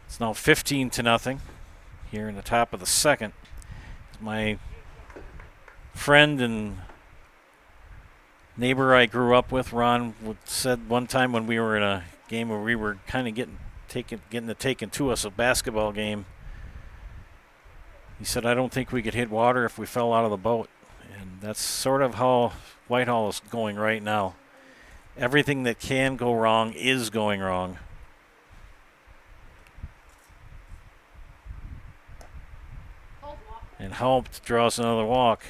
It's now 15-0 here in the top of the second. My friend and neighbor I grew up with, Ron, said one time when we were in a game where we were kind of getting it taken to us, a basketball game. He said, "I don't think we could hit water if we fell out of the boat." And that's sort of how Whitehall is going right now. Everything that can go wrong is going wrong. And Haupt draws another walk.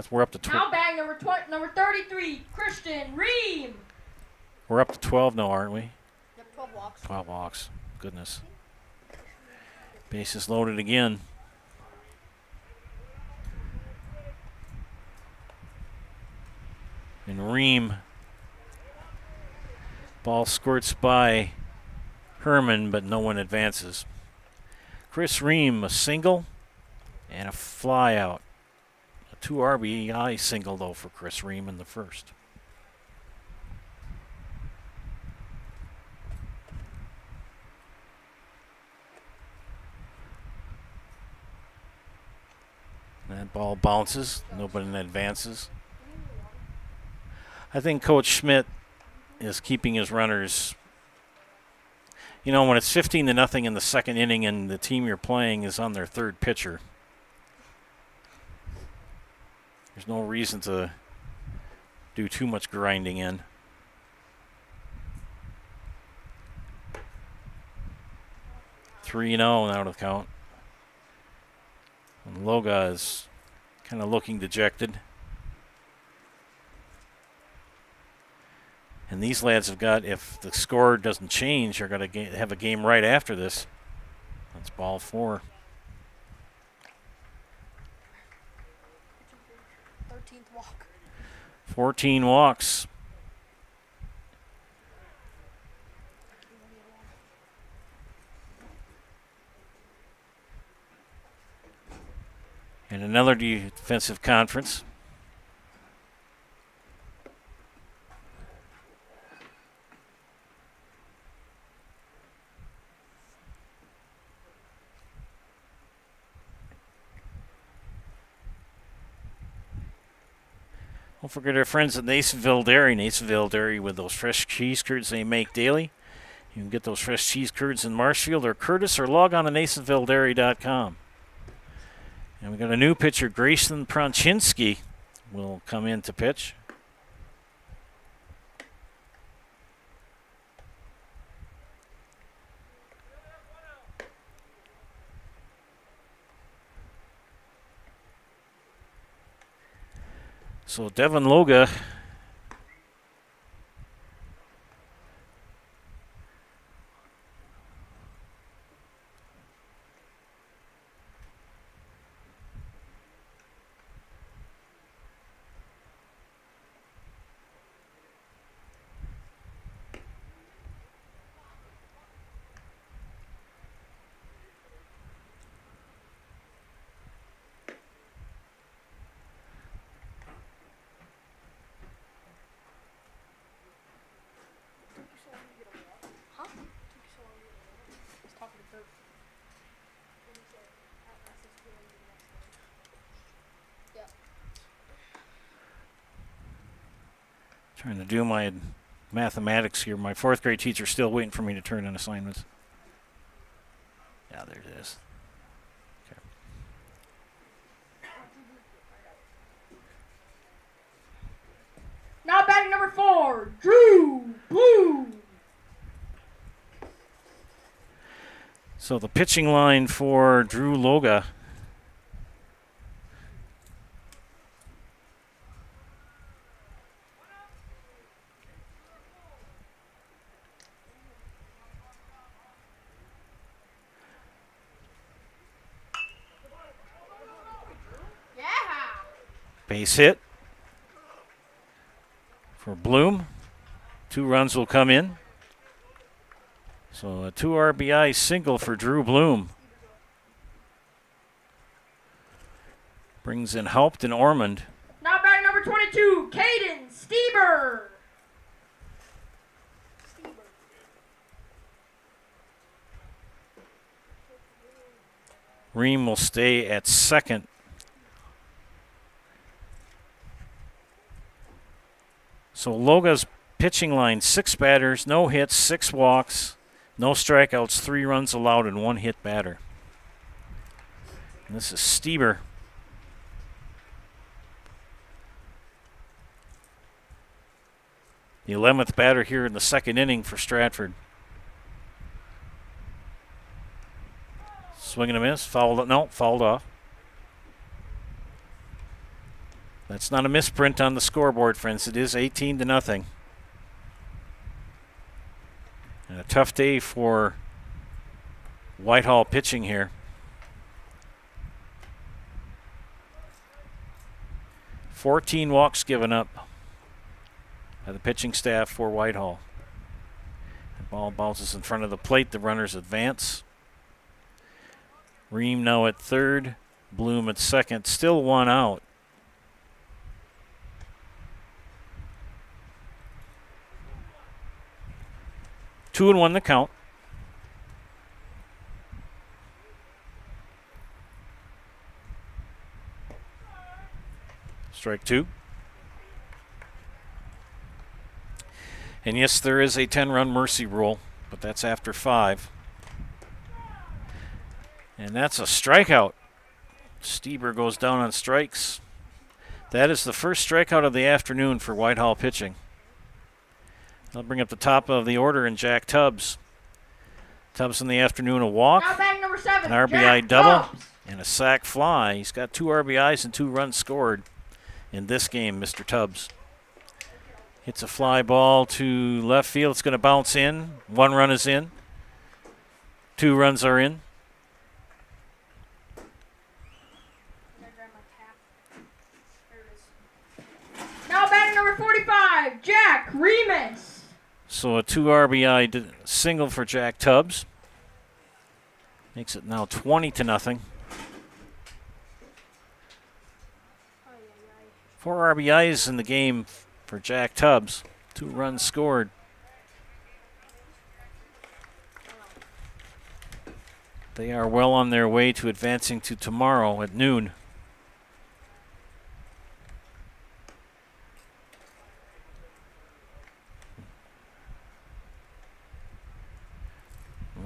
We're up to Now bag number 33, Christian Ream. We're up to 12 now, aren't we? Yep, 12 walks. 12 walks. Goodness. Bases loaded again. And Ream. Ball squirts by Herman, but no one advances. Chris Ream, a single and a fly out. A 2 RBI single, though, for Chris Ream in the first. That ball bounces. Nobody advances. I think Coach Schmidt is keeping his runners. You know, when it's 15-0 in the second inning and the team you're playing is on their third pitcher, there's no reason to do too much grinding in. Three-0 now to the count. And Loga is kind of looking dejected. And these lads have got, if the score doesn't change, they're going to have a game right after this. That's ball 4. 13th walk. 14 walks. And another defensive conference. Don't forget our friends at Nasonville Dairy. Nasonville Dairy with those fresh cheese curds they make daily. You can get those fresh cheese curds in Marshfield or Curtis, or log on to NasonvilleDairy.com. And we got a new pitcher, Grayson Pronchinski, will come in to pitch. So Devin Loga trying to do my mathematics here. My fourth grade teacher's still waiting for me to turn in assignments. Yeah, there it is. Okay. Now batting number 4, Drew Bloom. So the pitching line for Drew Loga. Base hit for Bloom. 2 runs will come in. So a 2 RBI single for Drew Bloom. Brings in Haupt and Ormond. Now batting number 22, Caden Stieber. Ream will stay at second. So Loga's pitching line, 6 batters, no hits, 6 walks, no strikeouts, 3 runs allowed, and 1 hit batter. And this is Stieber. The 11th batter here in the second inning for Stratford. Swing and a miss, fouled off. That's not a misprint on the scoreboard, friends. It is 18-0. And a tough day for Whitehall pitching here. 14 walks given up by the pitching staff for Whitehall. The ball bounces in front of the plate. The runners advance. Ream now at third. Bloom at second. Still 1 out. Two and 1 the count. Strike 2. And yes, there is a 10-run mercy rule, but that's after 5. And that's a strikeout. Stieber goes down on strikes. That is the first strikeout of the afternoon for Whitehall pitching. I'll bring up the top of the order in Jack Tubbs. Tubbs in the afternoon, a walk, Now batting number 7, an RBI Jack double, Tubbs. and a sac fly. He's got 2 RBIs and 2 runs scored in this game, Mr. Tubbs. Hits a fly ball to left field. It's going to bounce in. 1 run is in. 2 runs are in. Now batting number 45, Jack Remus. So a 2 RBI single for Jack Tubbs. Makes it now 20-0. 4 RBIs in the game for Jack Tubbs. 2 runs scored. They are well on their way to advancing to tomorrow at noon.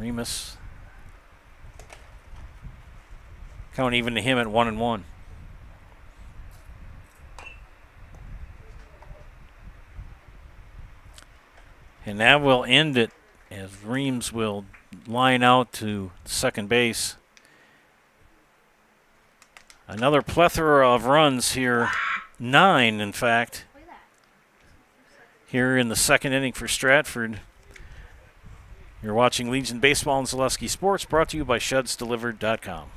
Remus. Count even to him at 1-1. And that will end it as Reams will line out to second base. Another plethora of runs here. 9, in fact, here in the second inning for Stratford. You're watching Legion Baseball and Zaleski Sports, brought to you by ShedsDelivered.com.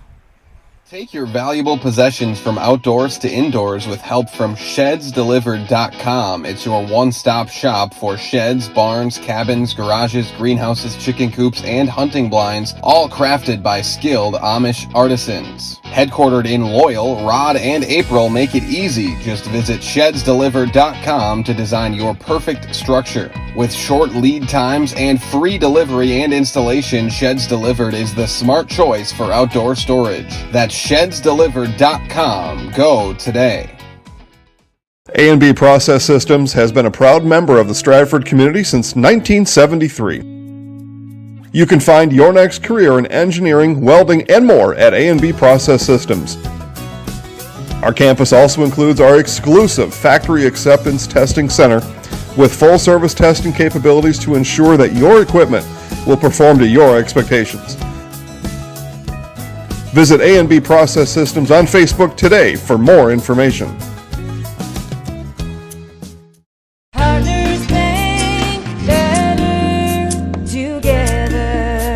Take your valuable possessions from outdoors to indoors with help from ShedsDelivered.com. It's your one-stop shop for sheds, barns, cabins, garages, greenhouses, chicken coops, and hunting blinds, all crafted by skilled Amish artisans. Headquartered in Loyal, Rod and April make it easy. Just visit ShedsDelivered.com to design your perfect structure. With short lead times and free delivery and installation, Sheds Delivered is the smart choice for outdoor storage. That's ShedsDelivered.com. Go today. A&B Process Systems has been a proud member of the Stratford community since 1973. You can find your next career in engineering, welding, and more at A&B Process Systems. Our campus also includes our exclusive Factory Acceptance Testing Center with full-service testing capabilities to ensure that your equipment will perform to your expectations. Visit A&B Process Systems on Facebook today for more information.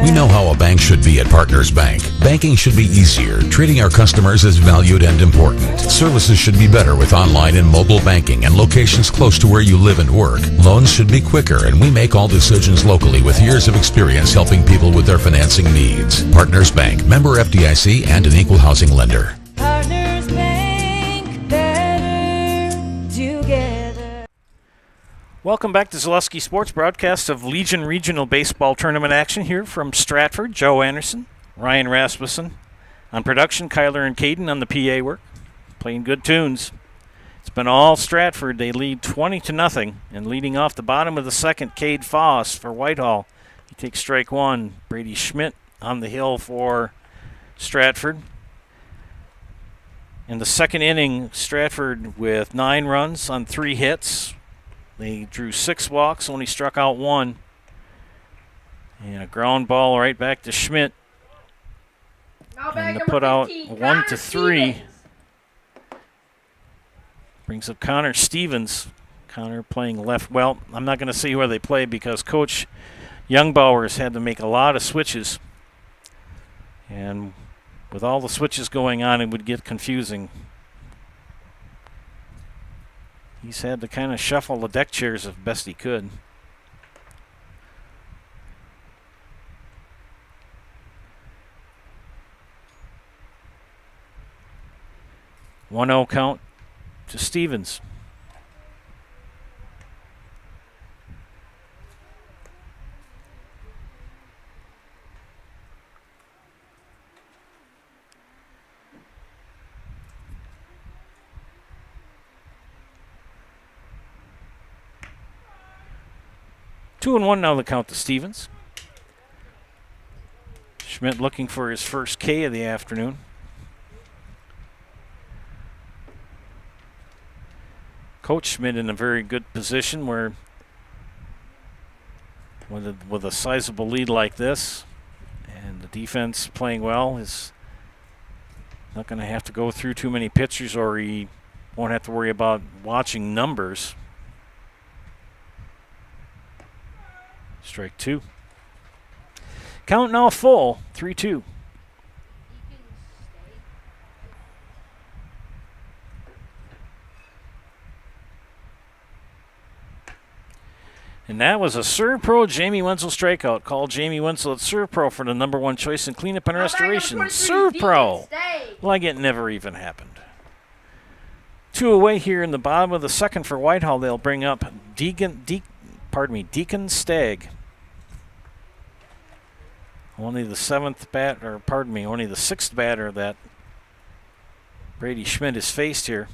We know how a bank should be at Partners Bank. Banking should be easier. Treating our customers as valued and important. Services should be better with online and mobile banking and locations close to where you live and work. Loans should be quicker, and we make all decisions locally with years of experience helping people with their financing needs. Partners Bank, member FDIC, and an equal housing lender. Partners Bank, better together. Welcome back to Zaleski Sports, broadcast of Legion Regional Baseball Tournament action here from Stratford. Joe Anderson, Ryan Rasmussen on production, Kyler and Caden on the PA work, playing good tunes. It's been all Stratford. They lead 20-0, and leading off the bottom of the second, Cade Foss for Whitehall. He takes strike one. Brady Schmidt on the hill for Stratford. In the second inning, Stratford with 9 runs on 3 hits. They drew 6 walks, only struck out 1. And a ground ball right back to Schmidt. And to put out 1-3. Brings up Connor Stevens. Connor playing left. Well, I'm not going to see where they play because Coach Youngbauer's had to make a lot of switches. And with all the switches going on, it would get confusing. He's had to kind of shuffle the deck chairs as best he could. One-0 count to Stevens. Two and one now the count to Stevens. Schmidt looking for his first K of the afternoon. Coach Schmidt in a very good position where with a sizable lead like this and the defense playing well is not going to have to go through too many pitchers, or he won't have to worry about watching numbers. Strike 2. Count now full, 3-2. And that was a Serve Pro Jamie Wenzel strikeout. Call Jamie Wenzel at Serve Pro for the #1 choice in cleanup and restoration. Serve Pro, like it never even happened. 2 away here in the bottom of the second for Whitehall. They'll bring up Deacon Stagg. Only the 6th batter that Brady Schmidt has faced here.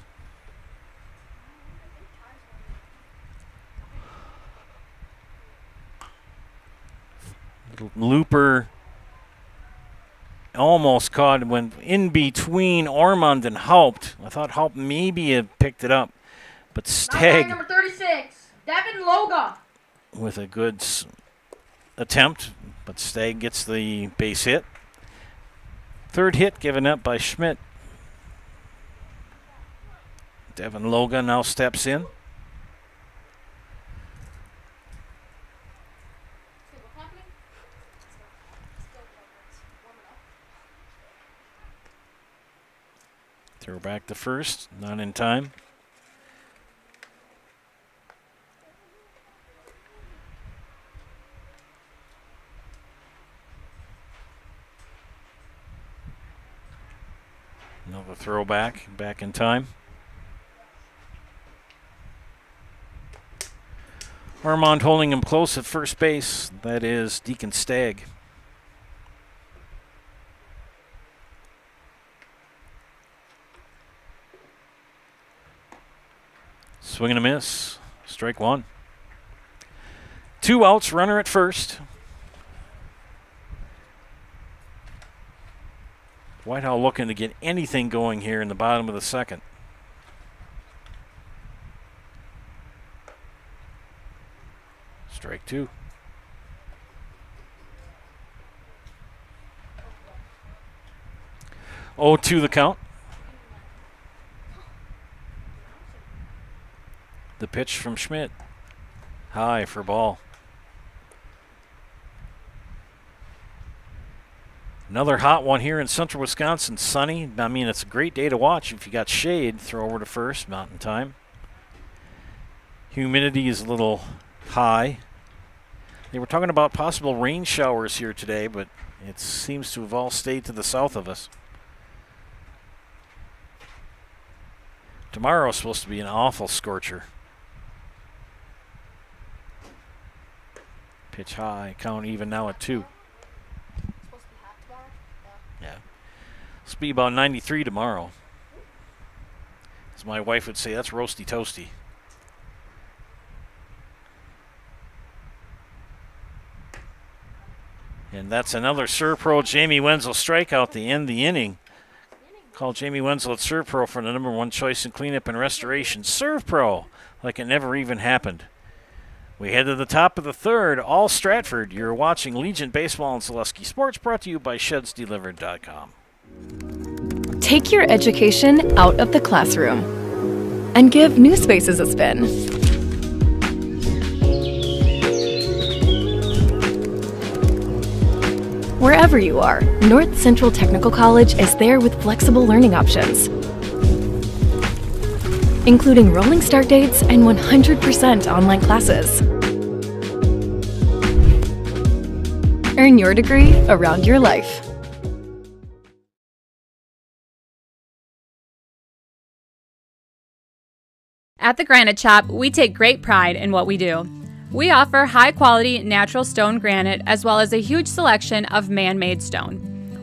Looper almost caught, went in between Ormond and Haupt. I thought Haupt maybe had picked it up, but Stagg, number 36, Devin Loga, with a good attempt, but Stagg gets the base hit. Third hit given up by Schmidt. Devin Loga now steps in. Throw back to first, not in time. Another throw back in time. Armand holding him close at first base. That is Deacon Stagg. Swing and a miss. Strike one. 2 outs, runner at first. Whitehall looking to get anything going here in the bottom of the second. Strike 2. Oh, 2 the count. The pitch from Schmidt. High for ball. Another hot one here in central Wisconsin. Sunny. I mean, it's a great day to watch. If you got shade, throw over to first. Mountain time. Humidity is a little high. They were talking about possible rain showers here today, but it seems to have all stayed to the south of us. Tomorrow is supposed to be an awful scorcher. Pitch high, count even now at 2. Yeah. It's be about 93 tomorrow. As my wife would say, that's roasty toasty. And that's another Servpro Jamie Wenzel strikeout to end the inning. Call Jamie Wenzel at Servpro for the #1 choice in cleanup and restoration. Servpro, like it never even happened. We head to the top of the third. All Stratford. You're watching Legion Baseball and Zaleski Sports, brought to you by ShedsDelivered.com. Take your education out of the classroom and give New Spaces a spin. Wherever you are, North Central Technical College is there with flexible learning options, including rolling start dates and 100% online classes. Earn your degree around your life. At the Granite Shop, we take great pride in what we do. We offer high-quality natural stone granite as well as a huge selection of man-made stone.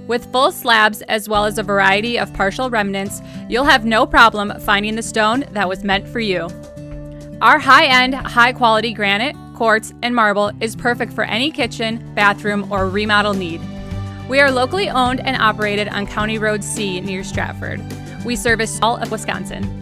With full slabs as well as a variety of partial remnants, you'll have no problem finding the stone that was meant for you. Our high-end, high-quality granite, quartz, and marble is perfect for any kitchen, bathroom, or remodel need. We are locally owned and operated on County Road C near Stratford. We service all of Wisconsin.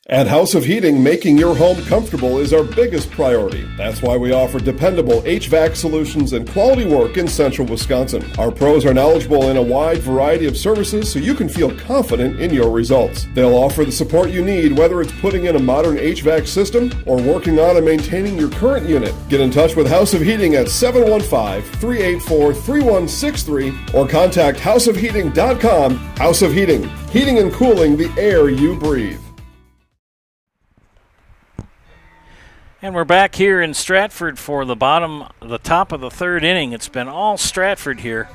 At House of Heating, making your home comfortable is our biggest priority. That's why we offer dependable HVAC solutions and quality work in central Wisconsin. Our pros are knowledgeable in a wide variety of services so you can feel confident in your results. They'll offer the support you need, whether it's putting in a modern HVAC system or working on and maintaining your current unit. Get in touch with House of Heating at 715-384-3163 or contact houseofheating.com. House of Heating, heating and cooling the air you breathe. And we're back here in Stratford for the top of the third inning. It's been all Stratford here.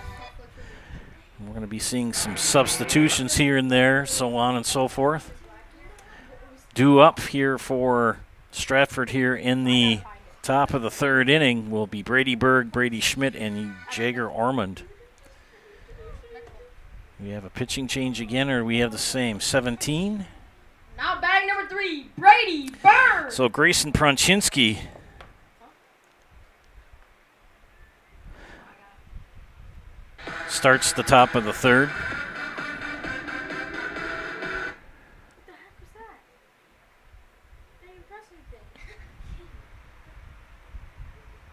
We're going to be seeing some substitutions here and there, so on and so forth. Due up here for Stratford here in the top of the third inning will be Brady Berg, Brady Schmidt, and Jager Ormond. We have a pitching change again, or we have the same? 17? Now batting number 3, Brady Berg. So Grayson Pronchinski starts the top of the third.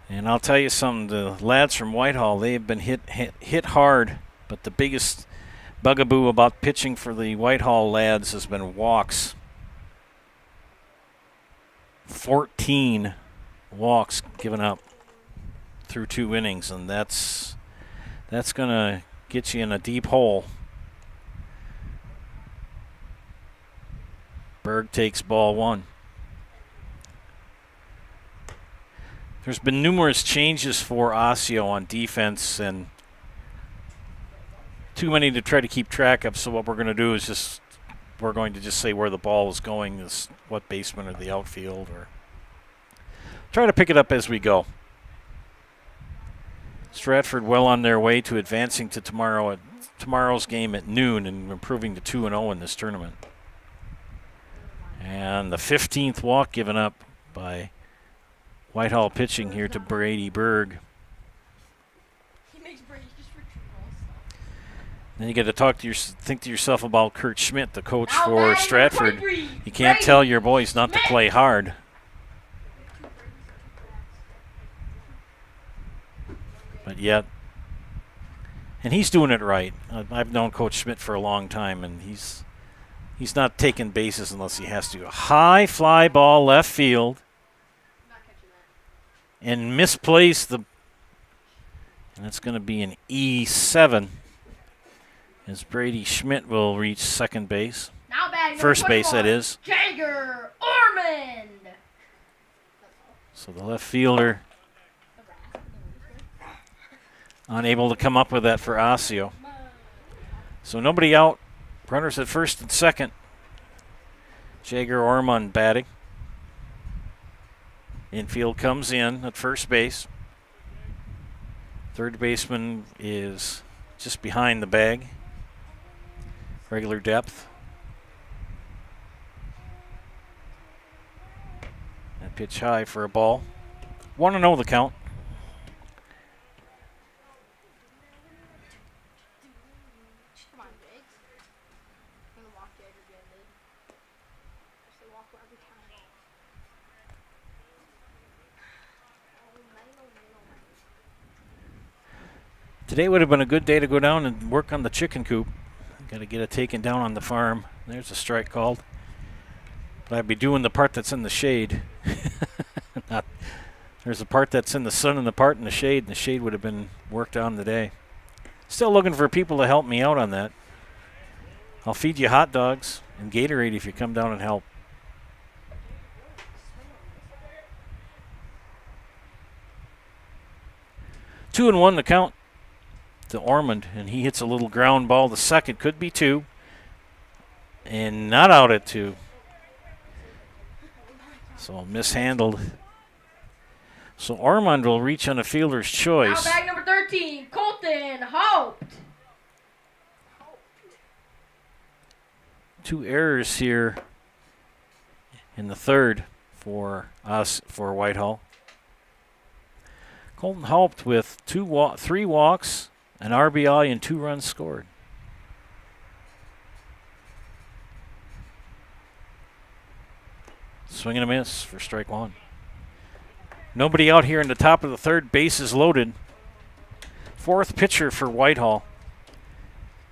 And I'll tell you something, the lads from Whitehall, they have been hit hard, but the biggest bugaboo about pitching for the Whitehall lads has been walks. 14 walks given up through 2 innings, and that's going to get you in a deep hole. Berg takes ball 1. There's been numerous changes for Osseo on defense, and too many to try to keep track of. So what we're going to do is we're going to just say where the ball is going, is what basement or the outfield, or try to pick it up as we go. Stratford well on their way to advancing to tomorrow's game at noon and improving to 2-0 in this tournament. And the 15th walk given up by Whitehall pitching here to Brady Berg. Then you got to think to yourself about Kurt Schmidt, the coach for Stratford. You can't tell your boys not to play hard. But yet, and he's doing it right. I've known Coach Schmidt for a long time, and he's not taking bases unless he has to. A high fly ball left field. And misplaced and it's going to be an E7 as Brady Schmidt will reach second base. First base, that is. Jagger Ormond. So the left fielder unable to come up with that for Osseo. So nobody out. Runners at first and second. Jagger Ormond batting. Infield comes in at first base. Third baseman is just behind the bag. Regular depth. That pitch high for a ball. 1-0 the count. Today would have been a good day to go down and work on the chicken coop. Got to get it taken down on the farm. There's a strike called. But I'd be doing the part that's in the shade. There's a part that's in the sun and the part in the shade, and the shade would have been worked on today. Still looking for people to help me out on that. I'll feed you hot dogs and Gatorade if you come down and help. 2-1 the count to Ormond, and he hits a little ground ball. The second could be 2, and not out at 2. So mishandled. So Ormond will reach on a fielder's choice. Now bag number 13, Colton Haupt. 2 errors here in the third for Whitehall. Colton Haupt with 3 walks, an RBI, and 2 runs scored. Swing and a miss for strike 1. Nobody out here in the top of the third. Bases loaded. 4th pitcher for Whitehall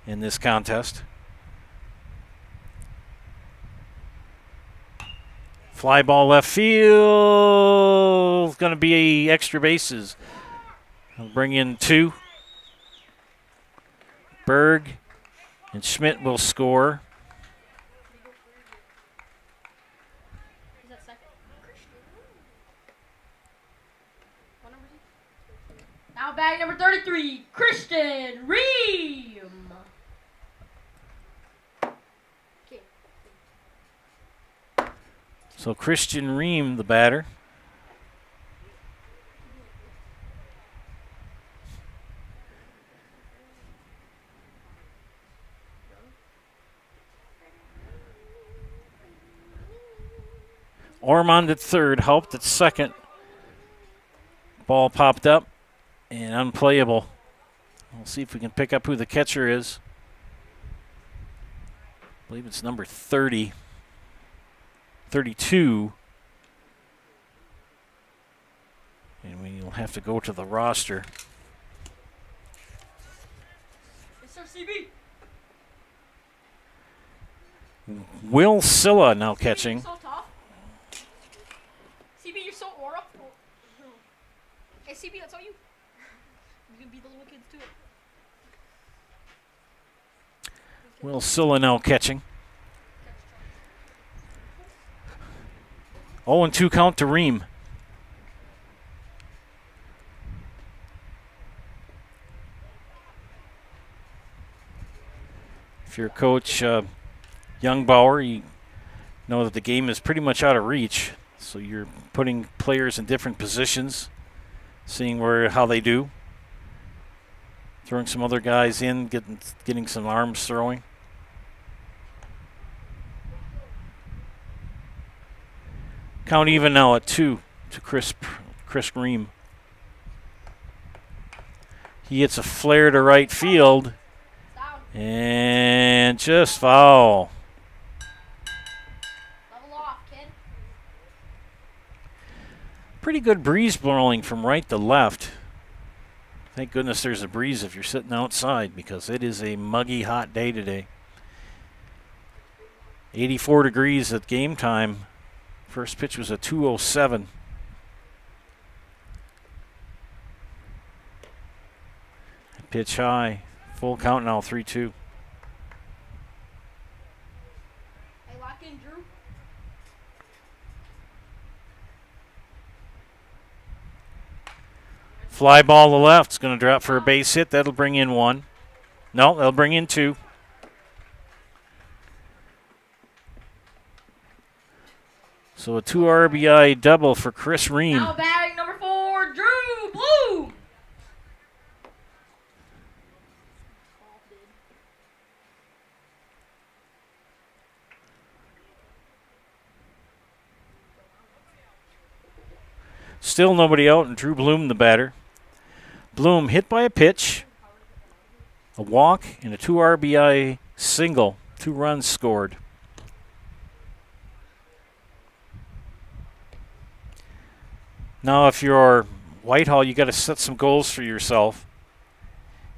in this contest. Fly ball left field. Going to be extra bases. I'll bring in 2. Berg and Schmidt will score. Now bag number 33, Christian Ream. So Christian Ream, the batter. Ormond at third, Haupt at second. Ball popped up and unplayable. We'll see if we can pick up who the catcher is. I believe it's number 30. 32. And we'll have to go to the roster. Yes, sir, CB. Will Silla now catching. You're so tough. CB, you're so aura. Hey, CB, that's all you. You can beat the little kids too. Will Silla now catching. 0-2 count to Ream. If you're Coach Youngbauer, you know that the game is pretty much out of reach. So you're putting players in different positions, seeing how they do. Throwing some other guys in, getting some arms throwing. Count even now at 2 to Chris Ream. He hits a flare to right field. And just foul. Level off, kid. Pretty good breeze blowing from right to left. Thank goodness there's a breeze if you're sitting outside because it is a muggy hot day today. 84 degrees at game time. First pitch was a 2:07. Pitch high. Full count now, 3-2. Hey, lock in, Drew. Fly ball to left. It's going to drop for a base hit. That'll bring in 1. No, that'll bring in 2. So a 2 RBI double for Chris Ream. Now batting number 4, Drew Bloom. Still nobody out, and Drew Bloom the batter. Bloom hit by a pitch, a walk, and a 2 RBI single. 2 runs scored. Now, if you're Whitehall, you got to set some goals for yourself.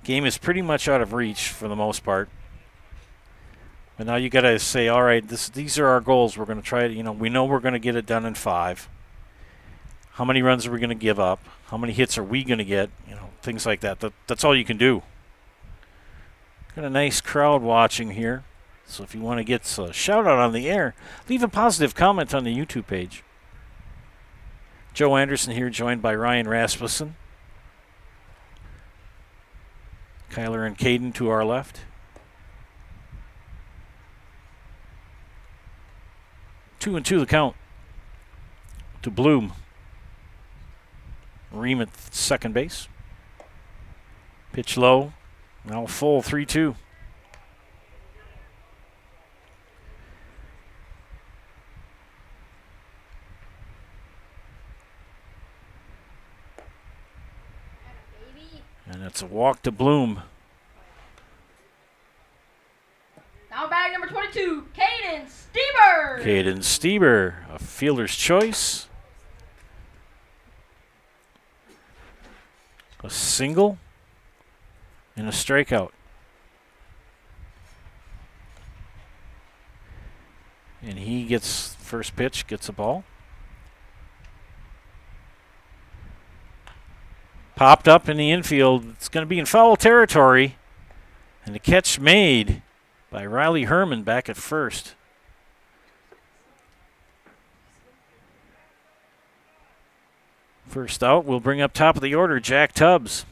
Game is pretty much out of reach for the most part. But now you got to say, all right, these are our goals. We're going to try to, we know we're going to get it done in 5. How many runs are we going to give up? How many hits are we going to get? Things like that. That's all you can do. Got a nice crowd watching here. So if you want to get a shout out on the air, leave a positive comment on the YouTube page. Joe Anderson here, joined by Ryan Rasmussen. Kyler and Caden to our left. 2-2 the count to Bloom. Ream at second base. Pitch low. Now full, 3-2. And it's a walk to Bloom. Now bag number 22, Caden Stieber. Caden Stieber, a fielder's choice. A single and a strikeout. And he gets first pitch, gets a ball. Popped up in the infield. It's going to be in foul territory. And the catch made by Riley Herman back at first. First out, we'll bring up top of the order, Jack Tubbs.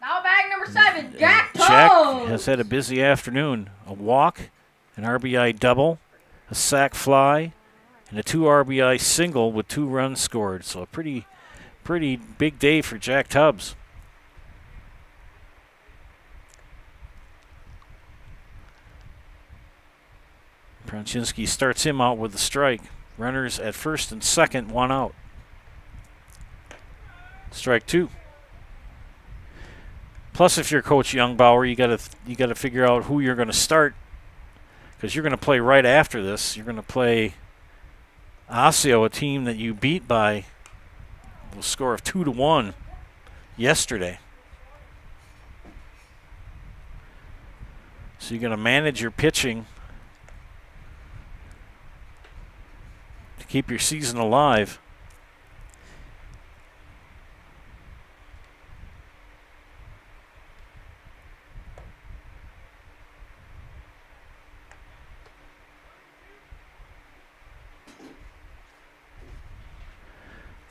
Now bag number 7, Jack Tubbs. Jack has had a busy afternoon. A walk, an RBI double, a sac fly, and a 2 RBI single with 2 runs scored. So a pretty big day for Jack Tubbs. Pronczynski starts him out with a strike. Runners at first and second, 1 out. Strike 2. Plus, if you're Coach Youngbauer, you gotta figure out who you're going to start, because you're going to play right after this. You're going to play Osseo, a team that you beat by a score of 2-1 yesterday. So you're going to manage your pitching to keep your season alive.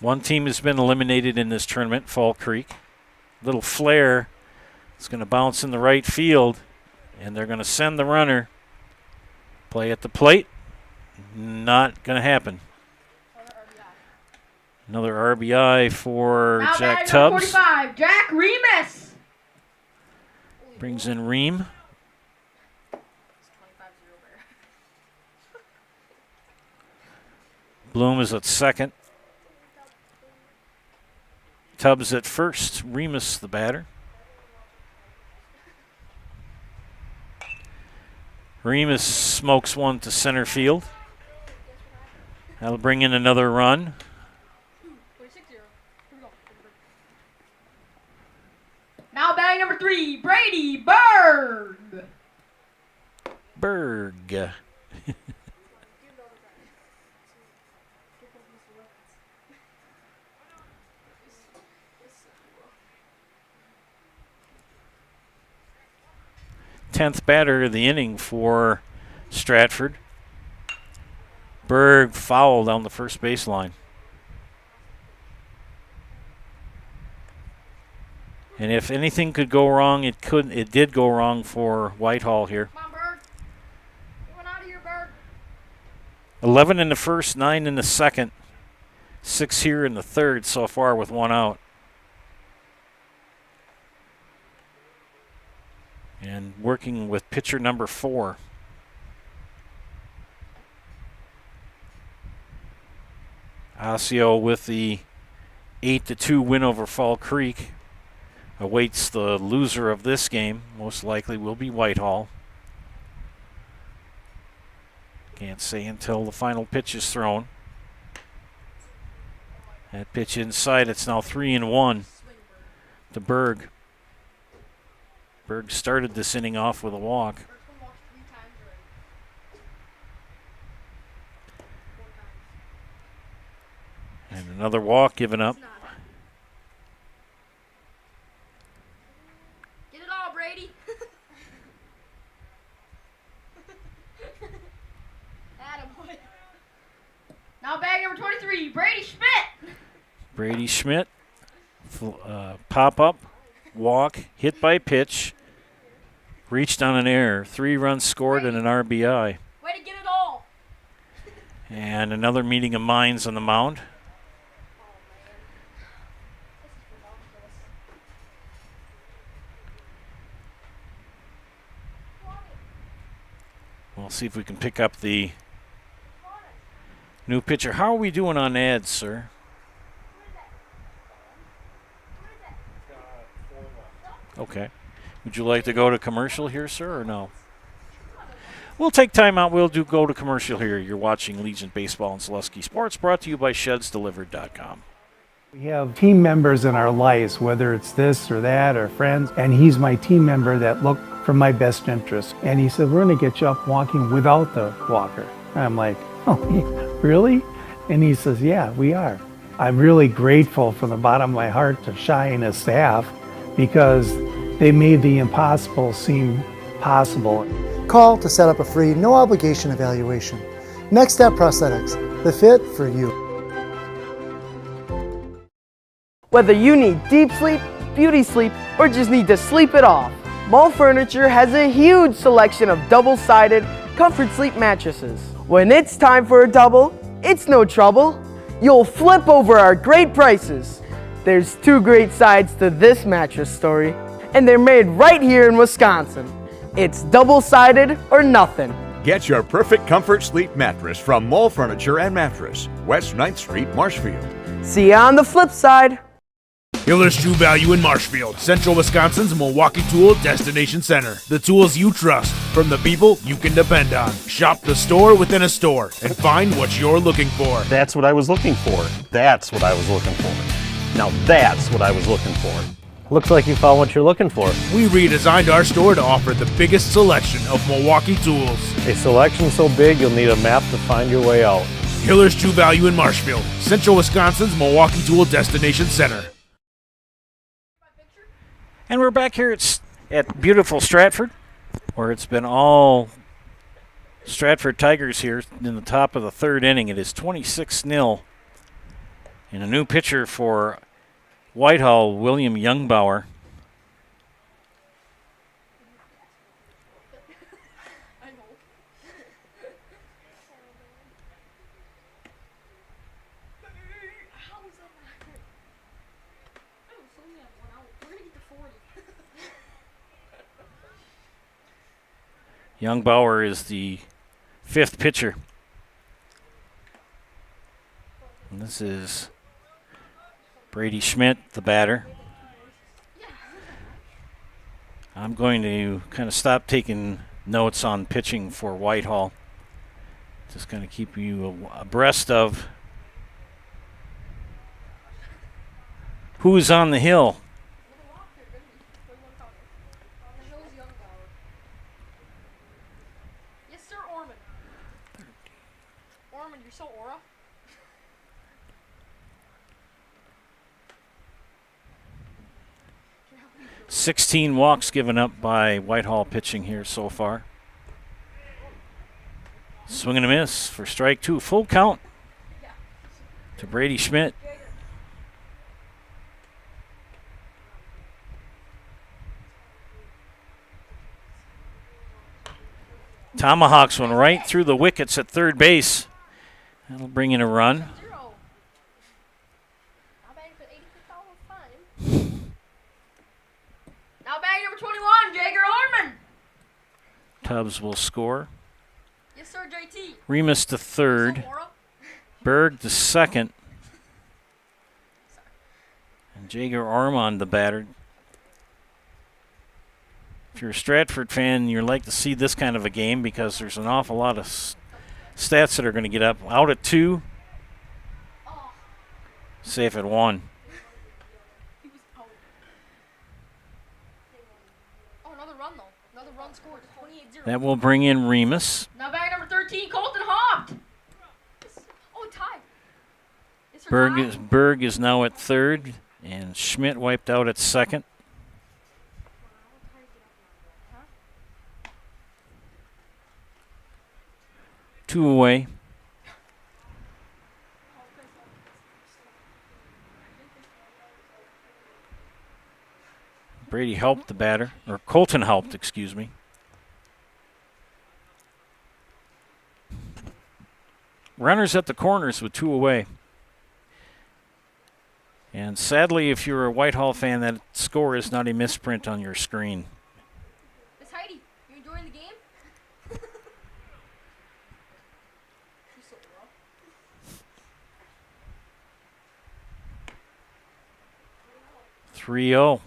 One team has been eliminated in this tournament, Fall Creek. Little flare. It's going to bounce in the right field, and they're going to send the runner. Play at the plate. Not going to happen. Another RBI for Now Jack batting number Tubbs. 45, Jack Remus. Brings in Ream. Bloom is at second. Tubbs at first. Remus the batter. Remus smokes one to center field. That'll bring in another run. Now batting number 3, Brady Berg. Berg. 10th batter of the inning for Stratford. Berg fouled down the first baseline. And if anything could go wrong, it did go wrong for Whitehall here. Come on, Berg. Get out of here, Berg. 11 in the first, 9 in the second, 6 here in the third so far with 1 out. And working with pitcher number 4. Osseo with the 8-2 win over Fall Creek awaits the loser of this game. Most likely will be Whitehall. Can't say until the final pitch is thrown. That pitch inside, it's now 3-1 to Berg. Berg started this inning off with a walk. And another walk given up. Get it all, Brady. Attaboy. Now bag number 23, Brady Schmidt. Brady Schmidt, pop up, walk, hit by pitch, reached on an error, 3 runs scored and an RBI. Way to get it all. And another meeting of minds on the mound. We'll see if we can pick up the new pitcher. How are we doing on ads, sir? Okay. Would you like to go to commercial here, sir, or no? We'll take time out. We'll go to commercial here. You're watching Legion Baseball and Zaleski Sports, brought to you by ShedsDelivered.com. We have team members in our lives, whether it's this or that or friends, and he's my team member that look for my best interest. And he said, we're going to get you up walking without the walker. And I'm like, oh, really? And he says, yeah, we are. I'm really grateful from the bottom of my heart to Shai and his staff because they made the impossible seem possible. Call to set up a free, no obligation evaluation. Next Step Prosthetics, the fit for you. Whether you need deep sleep, beauty sleep, or just need to sleep it off, Mall Furniture has a huge selection of double-sided comfort sleep mattresses. When it's time for a double, it's no trouble. You'll flip over our great prices. There's 2 great sides to this mattress story, and they're made right here in Wisconsin. It's double-sided or nothing. Get your perfect comfort sleep mattress from Mall Furniture and Mattress, West 9th Street, Marshfield. See you on the flip side. Hiller's True Value in Marshfield, Central Wisconsin's Milwaukee Tool Destination Center. The tools you trust from the people you can depend on. Shop the store within a store and find what you're looking for. That's what I was looking for. That's what I was looking for. Now that's what I was looking for. Looks like you found what you're looking for. We redesigned our store to offer the biggest selection of Milwaukee tools. A selection so big you'll need a map to find your way out. Hiller's True Value in Marshfield, Central Wisconsin's Milwaukee Tool Destination Center. And we're back here at beautiful Stratford, where it's been all Stratford Tigers here in the top of the third inning. It is 26-0. And a new pitcher for Whitehall, William Youngbauer. Youngbauer is the fifth pitcher. And this is Brady Schmidt, the batter. I'm going to kind of stop taking notes on pitching for Whitehall. Just going to keep you abreast of who's on the hill. Yes, sir, Orman. Orman, you're so aura. 16 walks given up by Whitehall pitching here so far. Swing and a miss for strike two. Full count to Brady Schmidt. Tomahawks went right through the wickets at third base. That'll bring in a run. Now batting number 21, Jager Orman. Tubbs will score. Yes, sir, JT. Remus to third. Berg to second. And Jager Orman the batter. If you're a Stratford fan, you'd like to see this kind of a game because there's an awful lot of stats that are going to get up. Out at 2. Safe at 1. That will bring in Remus. Now back number 13, Colton Haupt. Oh, tie. Berg is now at third, and Schmidt wiped out at second. Two away. Brady helped the batter, or Colton helped, excuse me. Runners at the corners with 2 away. And sadly, if you're a Whitehall fan, that score is not a misprint on your screen. Miss Heidi, you enjoying the game? She's so rough. 3-0.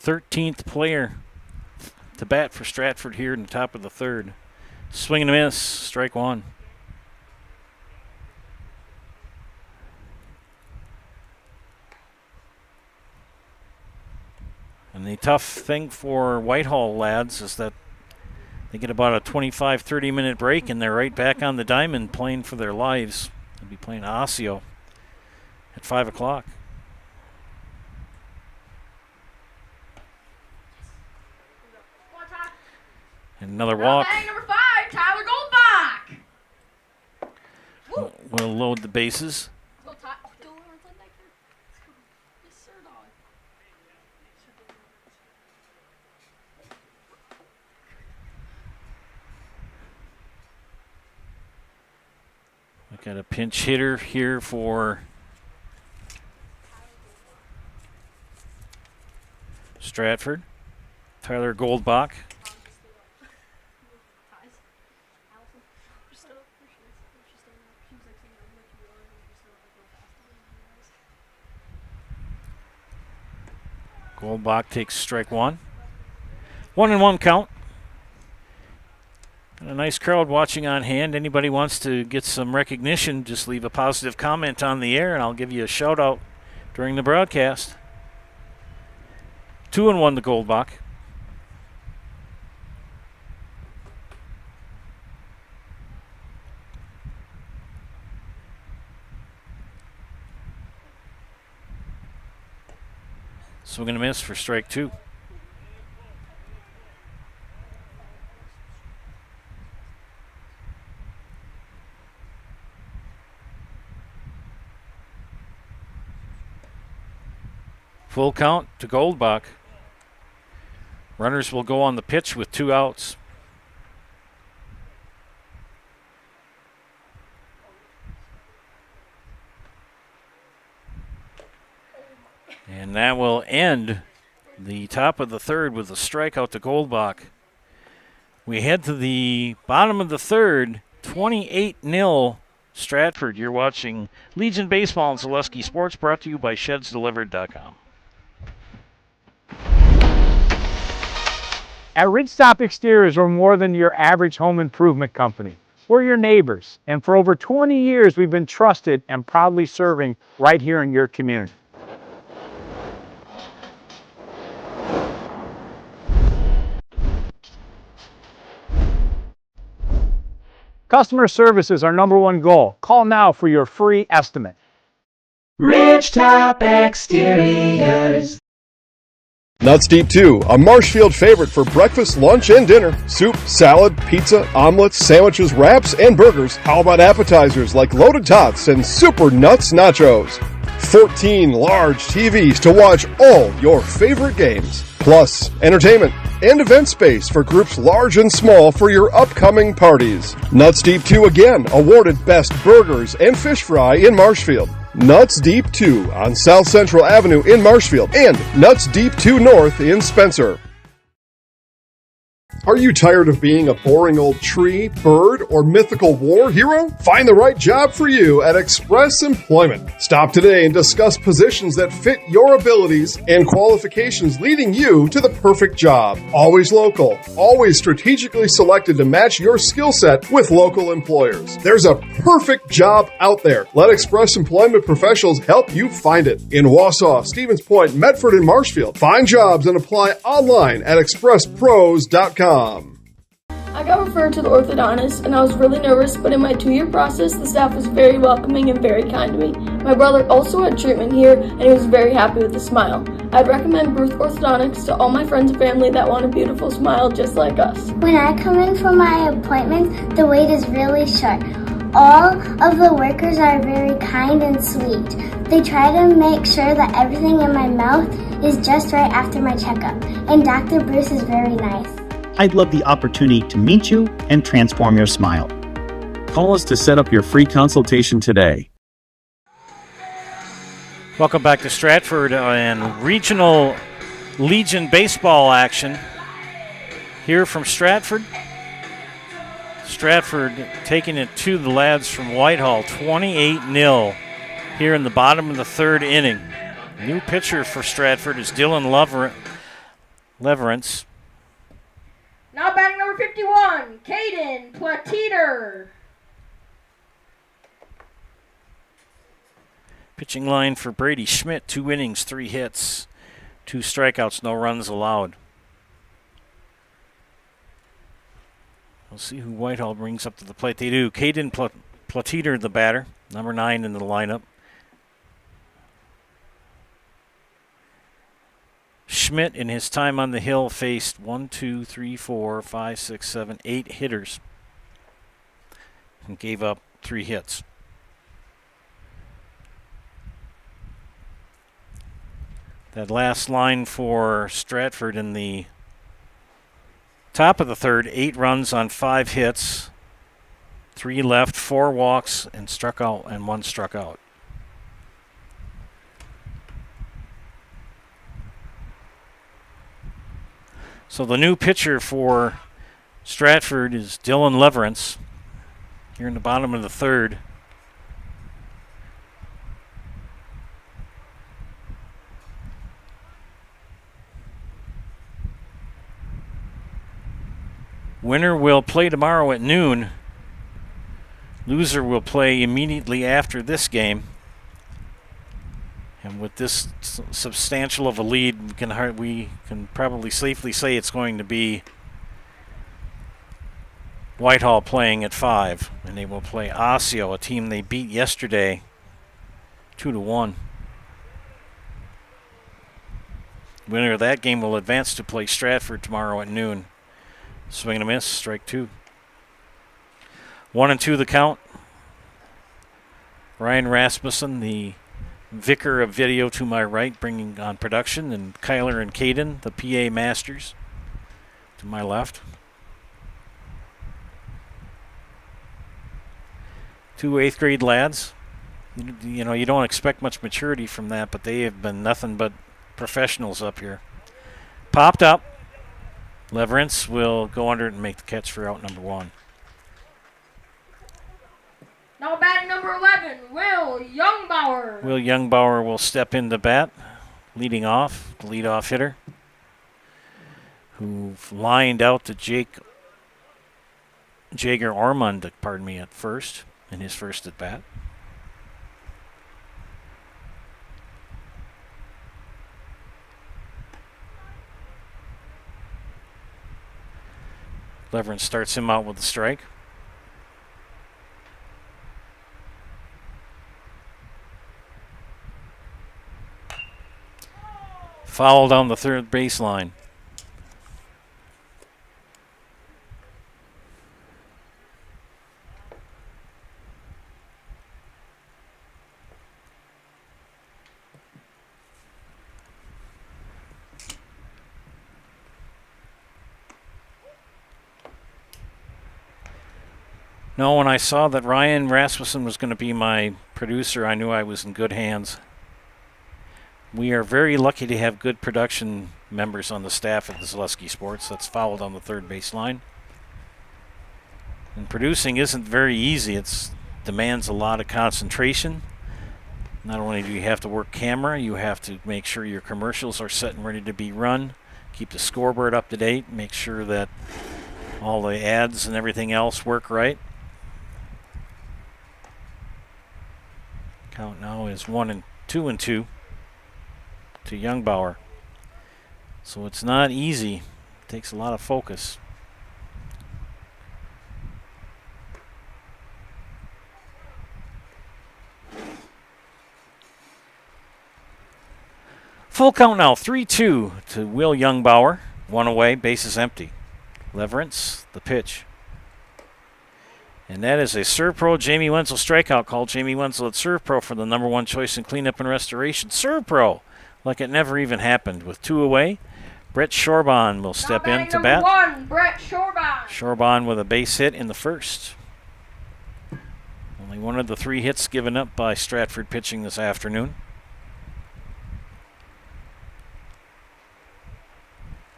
13th player to bat for Stratford here in the top of the third. Swing and a miss, strike one. And the tough thing for Whitehall lads is that they get about a 25-30 minute break and they're right back on the diamond playing for their lives. They'll be playing Osseo at 5 o'clock. And another walk. Number 5, Tyler Goldbach. We'll load the bases. We got a pinch hitter here for Stratford. Tyler Goldbach. Goldbach takes strike one. 1-1 count. And a nice crowd watching on hand. Anybody wants to get some recognition, just leave a positive comment on the air, and I'll give you a shout out during the broadcast. 2-1 to Goldbach. Swing and a miss for strike two. Full count to Goldbach. Runners will go on the pitch with 2 outs. And that will end the top of the third with a strikeout to Goldbach. We head to the bottom of the third, 28-0 Stratford. You're watching Legion Baseball and Zaleski Sports, brought to you by ShedsDelivered.com. At Ridgestop Exteriors, we're more than your average home improvement company. We're your neighbors, and for over 20 years, we've been trusted and proudly serving right here in your community. Customer service is our #1 goal. Call now for your free estimate. Ridgetop Exteriors. Nuts Deep 2, a Marshfield favorite for breakfast, lunch, and dinner. Soup, salad, pizza, omelets, sandwiches, wraps, and burgers. How about appetizers like loaded tots and super nuts nachos? 14 large TVs to watch all your favorite games. Plus, entertainment and event space for groups large and small for your upcoming parties. Nuts Deep 2 again, awarded Best Burgers and Fish Fry in Marshfield. Nuts Deep 2 on South Central Avenue in Marshfield and Nuts Deep 2 North in Spencer. Are you tired of being a boring old tree, bird, or mythical war hero? Find the right job for you at Express Employment. Stop today and discuss positions that fit your abilities and qualifications, leading you to the perfect job. Always local, always strategically selected to match your skill set with local employers. There's a perfect job out there. Let Express Employment professionals help you find it. In Wausau, Stevens Point, Medford, and Marshfield. Find jobs and apply online at expresspros.com. I got referred to the orthodontist, and I was really nervous, but in my 2-year process, the staff was very welcoming and very kind to me. My brother also had treatment here, and he was very happy with his smile. I'd recommend Ruth Orthodontics to all my friends and family that want a beautiful smile just like us. When I come in for my appointments, the wait is really short. All of the workers are very kind and sweet. They try to make sure that everything in my mouth is just right after my checkup, and Dr. Bruce is very nice. I'd love the opportunity to meet you and transform your smile. Call us to set up your free consultation today. Welcome back to Stratford and regional Legion baseball action here from Stratford. Stratford taking it to the lads from Whitehall, 28-0 here in the bottom of the third inning. New pitcher for Stratford is Dylan Leverance. Now batting number 51, Caden Platiter. Pitching line for Brady Schmidt, 2 innings, 3 hits, 2 strikeouts, no runs allowed. We'll see who Whitehall brings up to the plate. They do. Caden Platiter, the batter, number 9 in the lineup. Schmidt, in his time on the hill, faced 8 hitters and gave up 3 hits. That last line for Stratford in the top of the third, 8 runs on 5 hits, 3 left, 4 walks, and 1 struck out. So the new pitcher for Stratford is Dylan Leverance here in the bottom of the third. Winner will play tomorrow at noon. Loser will play immediately after this game. And with this substantial of a lead, we can probably safely say it's going to be Whitehall playing at 5. And they will play Osseo, a team they beat yesterday 2-1. Winner of that game will advance to play Stratford tomorrow at noon. Swing and a miss, strike 2. 1-2 the count. Ryan Rasmussen, the vicar of video to my right, bringing on production, and Kyler and Caden, the PA masters, to my left. 2 8th grade lads. You know, you don't expect much maturity from that, but they have been nothing but professionals up here. Popped up. Leverance will go under it and make the catch for out number 1. Now batting number 11, Will Youngbauer. Will Youngbauer will step in to bat, leading off, the leadoff hitter, who lined out to Jager Ormond, at first, in his first at bat. Leverance starts him out with a strike. Foul down the third baseline. No, when I saw that Ryan Rasmussen was going to be my producer, I knew I was in good hands. We are very lucky to have good production members on the staff at the Zaleski Sports. That's fouled on the third baseline. And producing isn't very easy. It demands a lot of concentration. Not only do you have to work camera, you have to make sure your commercials are set and ready to be run, keep the scoreboard up to date, make sure that all the ads and everything else work right. Count now is 2-2 to Youngbauer. So it's not easy. It takes a lot of focus. Full count now, 3-2 to Will Youngbauer. 1 away, bases empty. Leverance, the pitch. And that is a ServPro Jamie Wenzel strikeout call. Jamie Wenzel at ServPro for the #1 choice in cleanup and restoration. ServPro, like it never even happened. With 2 away, Brett Shorbon will step in to bat. Number 1, Brett Shorbon. Shorbon with a base hit in the first. Only one of the 3 hits given up by Stratford pitching this afternoon.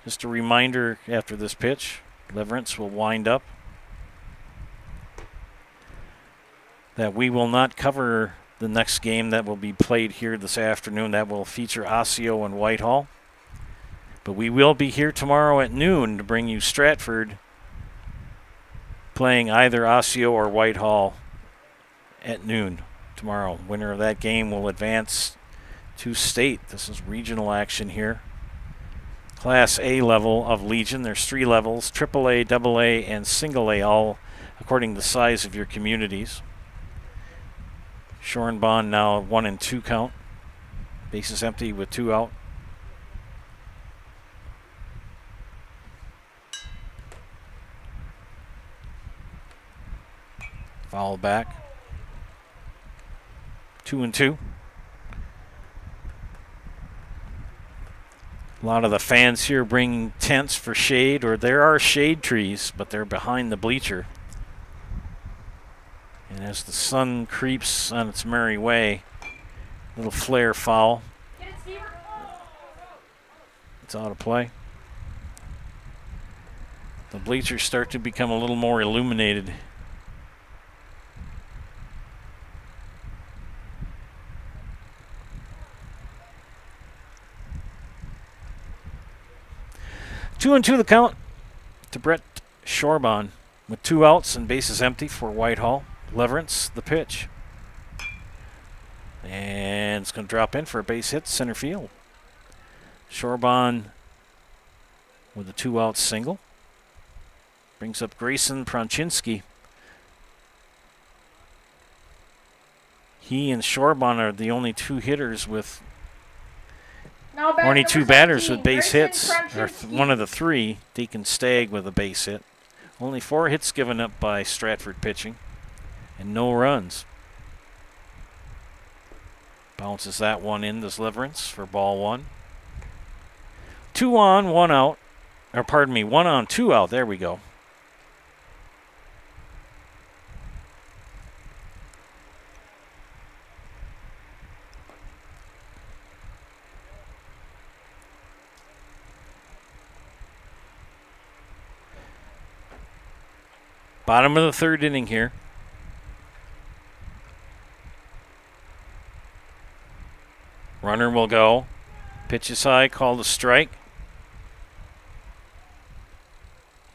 Just a reminder after this pitch, Leverance will wind up that we will not cover the next game that will be played here this afternoon. That will feature Osseo and Whitehall. But we will be here tomorrow at noon to bring you Stratford playing either Osseo or Whitehall at noon tomorrow. Winner of that game will advance to state. This is regional action here. Class A level of Legion. There's 3 levels, AAA, AA, and Single A, all according to the size of your communities. Shorbon now 1-2 count. Bases empty with 2 out. Foul back. 2-2. A lot of the fans here bring tents for shade, or there are shade trees, but they're behind the bleacher. And as the sun creeps on its merry way, little flare foul. It's out of play. The bleachers start to become a little more illuminated. Two and 2 the count to Brett Shorbon with 2 outs and bases empty for Whitehall. Leverance, the pitch. And it's going to drop in for a base hit center field. Shorbon with a 2-out single. Brings up Grayson Pronchinski. He and Shorbon are the only 2 hitters with only 2 batters with base hits, or one of the 3. Deacon Stagg with a base hit. Only 4 hits given up by Stratford pitching, and no runs. Bounces that one in, this Leverance for ball 1. 2 on, 1 out. Or pardon me, 1 on, 2 out. There we go. Bottom of the 3rd inning here. Runner will go. Pitch is high, called a strike.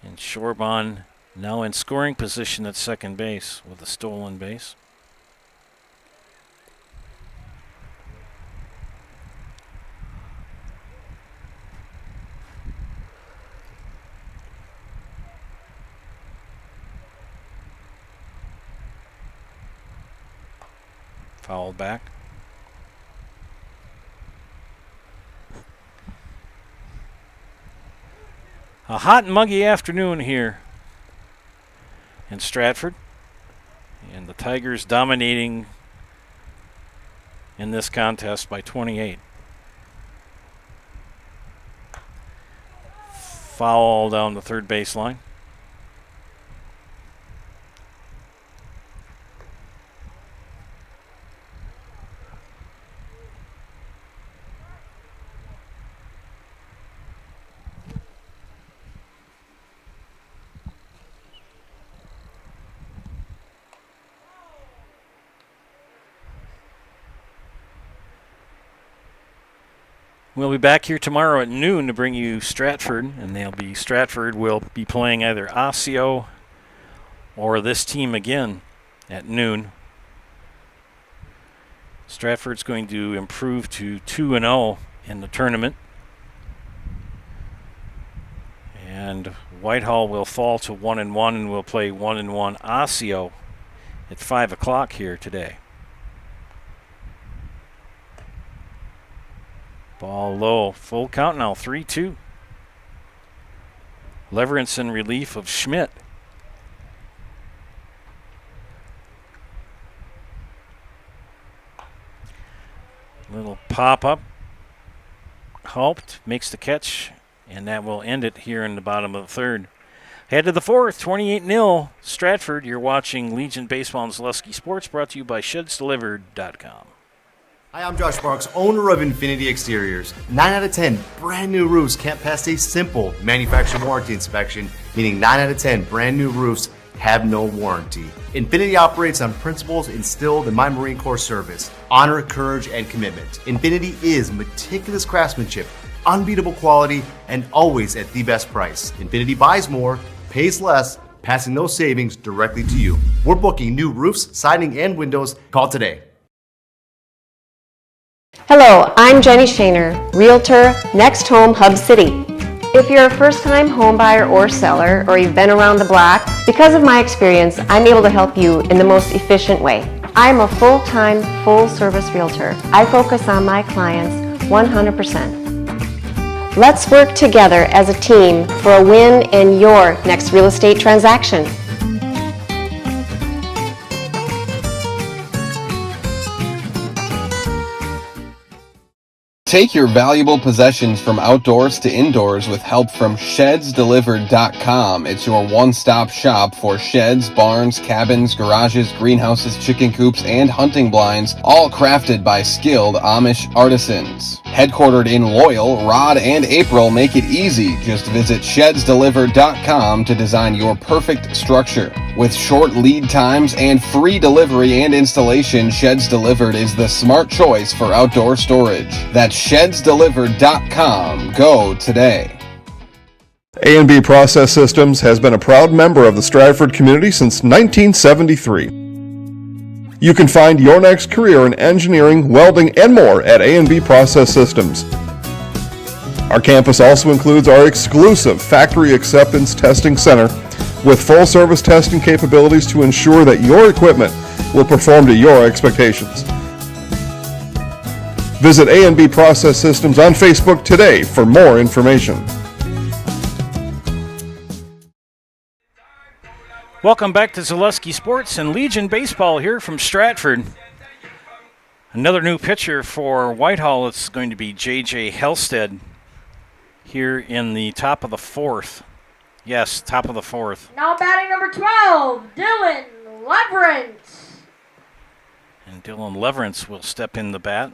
And Shorbon now in scoring position at second base with a stolen base. Fouled back. A hot and muggy afternoon here in Stratford, and the Tigers dominating in this contest by 28. Foul down the third baseline. We'll be back here tomorrow at noon to bring you Stratford, and Stratford will be playing either Osseo or this team again at noon. Stratford's going to improve to 2-0 in the tournament, and Whitehall will fall to 1-1 and will play 1-1 Osseo at 5 o'clock here today. Ball low, full count now, 3-2. Leverance in relief of Schmidt. Little pop-up. Helped, makes the catch, and that will end it here in the bottom of the 3rd. Head to the 4th, 28-0 Stratford. You're watching Legion Baseball and Zaleski Sports, brought to you by ShedsDelivered.com. Hi, I'm Josh Marks, owner of Infinity Exteriors. 9 out of 10 brand new roofs can't pass a simple manufacturer warranty inspection, meaning 9 out of 10 brand new roofs have no warranty. Infinity operates on principles instilled in my Marine Corps service: honor, courage, and commitment. Infinity is meticulous craftsmanship, unbeatable quality, and always at the best price. Infinity buys more, pays less, passing those savings directly to you. We're booking new roofs, siding, and windows. Call today. Hello, I'm Jenny Shaner, Realtor, Next Home Hub City. If you're a first-time home buyer or seller, or you've been around the block, because of my experience, I'm able to help you in the most efficient way. I'm a full-time, full-service realtor. I focus on my clients 100%. Let's work together as a team for a win in your next real estate transaction. Take your valuable possessions from outdoors to indoors with help from ShedsDelivered.com. It's your one-stop shop for sheds, barns, cabins, garages, greenhouses, chicken coops, and hunting blinds, all crafted by skilled Amish artisans. Headquartered in Loyal, Rod and April make it easy. Just visit ShedsDelivered.com to design your perfect structure. With short lead times and free delivery and installation, Sheds Delivered is the smart choice for outdoor storage. That's ShedsDelivered.com. Go today. A&B Process Systems has been a proud member of the Stratford community since 1973. You can find your next career in engineering, welding, and more at A&B Process Systems. Our campus also includes our exclusive Factory Acceptance Testing Center with full-service testing capabilities to ensure that your equipment will perform to your expectations. Visit A&B Process Systems on Facebook today for more information. Welcome back to Zaleski Sports and Legion Baseball here from Stratford. Another new pitcher for Whitehall. It's going to be J.J. Helsted here in the top of the fourth. Yes, top of the fourth. Now batting number 12, Dylan Leverance. And Dylan Leverance will step in the bat.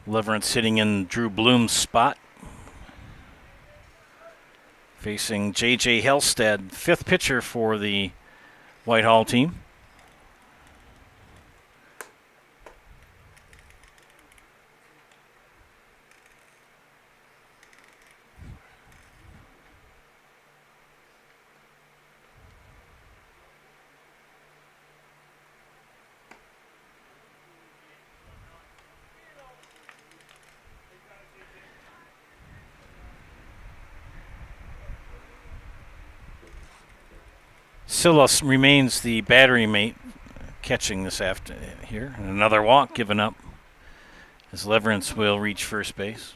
Leverance sitting in Drew Bloom's spot. Facing J.J. Helsted, fifth pitcher for the Whitehall team. Silas remains the battery mate, catching this afternoon here. And another walk given up as Leverance will reach first base.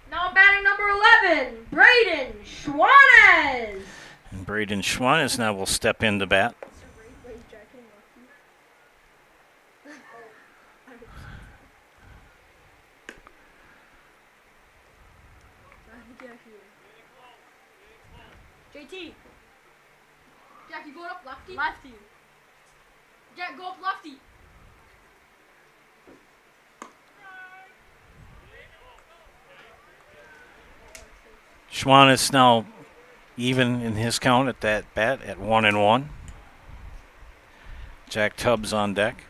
Now batting number 11, Braden Schwanez. And Braden Schwanez now will step in to bat. JT. Jackie, go up lefty. Lefty. Jack, go up lefty. Schwanez now even in his count at that bat at 1-1. Jack Tubbs on deck.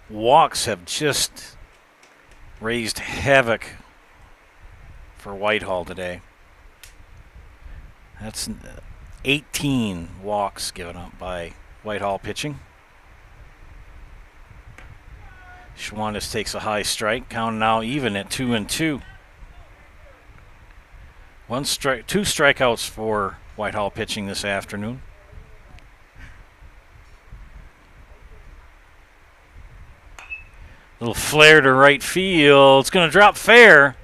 Walks have just raised havoc for Whitehall today. That's 18 walks given up by Whitehall pitching. Schwanez takes a high strike, count now even at 2-2. Two strikeouts for Whitehall pitching this afternoon. Little flare to right field. It's going to drop fair.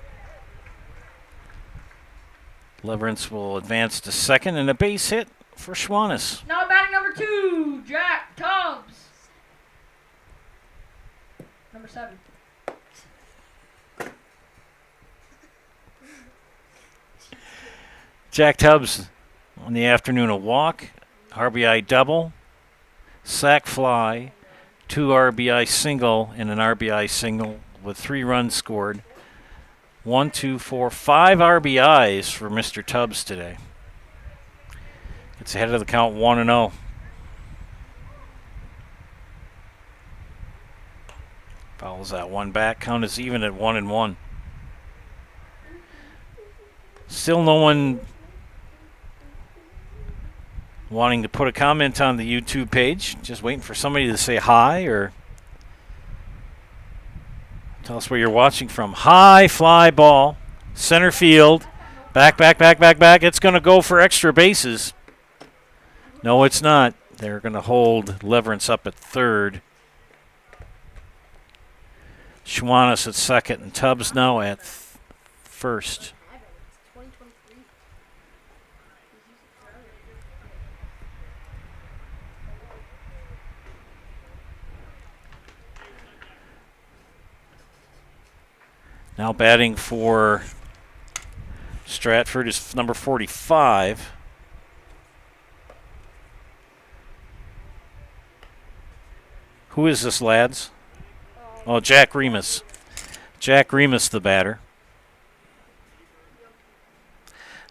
Leverance will advance to second, and a base hit for Schwanez. Now batting number 2, Jack Tubbs. Number 7. Jack Tubbs on the afternoon, a walk, RBI double, sac fly, 2 RBI single, and an RBI single with 3 runs scored. 1, 2, 4, 5 RBIs for Mr. Tubbs today. Gets ahead of the count 1-0. Fouls that one back. Count is even at 1-1. Still no one wanting to put a comment on the YouTube page. Just waiting for somebody to say hi or tell us where you're watching from. High fly ball, center field, back. It's going to go for extra bases. No, it's not. They're going to hold Leverance up at third. Schwanez at second, and Tubbs now at first. Now batting for Stratford is number 45. Who is this, lads? Oh, Jack Remus. Jack Remus, the batter.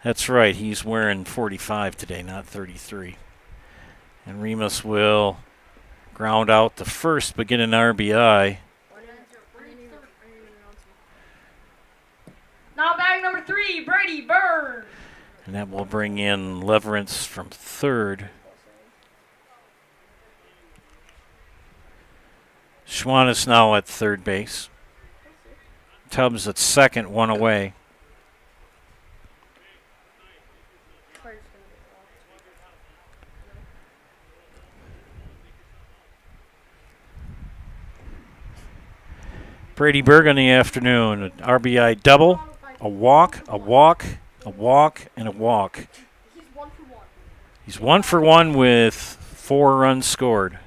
That's right, he's wearing 45 today, not 33. And Remus will ground out the first, but get an RBI. Now bag number 3, Brady Burns. And that will bring in Leverance from third. Schwannis now at third base. Tubbs at second, one away. Brady Berg in the afternoon. An RBI double, a walk, a walk, a walk, and a walk. He's 1 for 1 with 4 runs scored.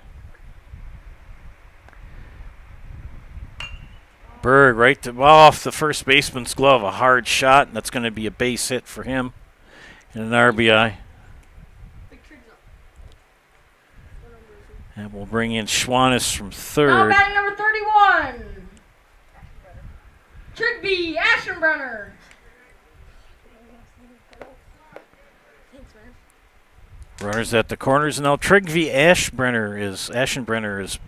Berg right off the first baseman's glove, a hard shot, and that's going to be a base hit for him and an RBI. And we'll bring in Schwannis from third. Now batting number 31, Trigby Aschenbrenner. Runners at the corners. Now Trigby Aschenbrenner is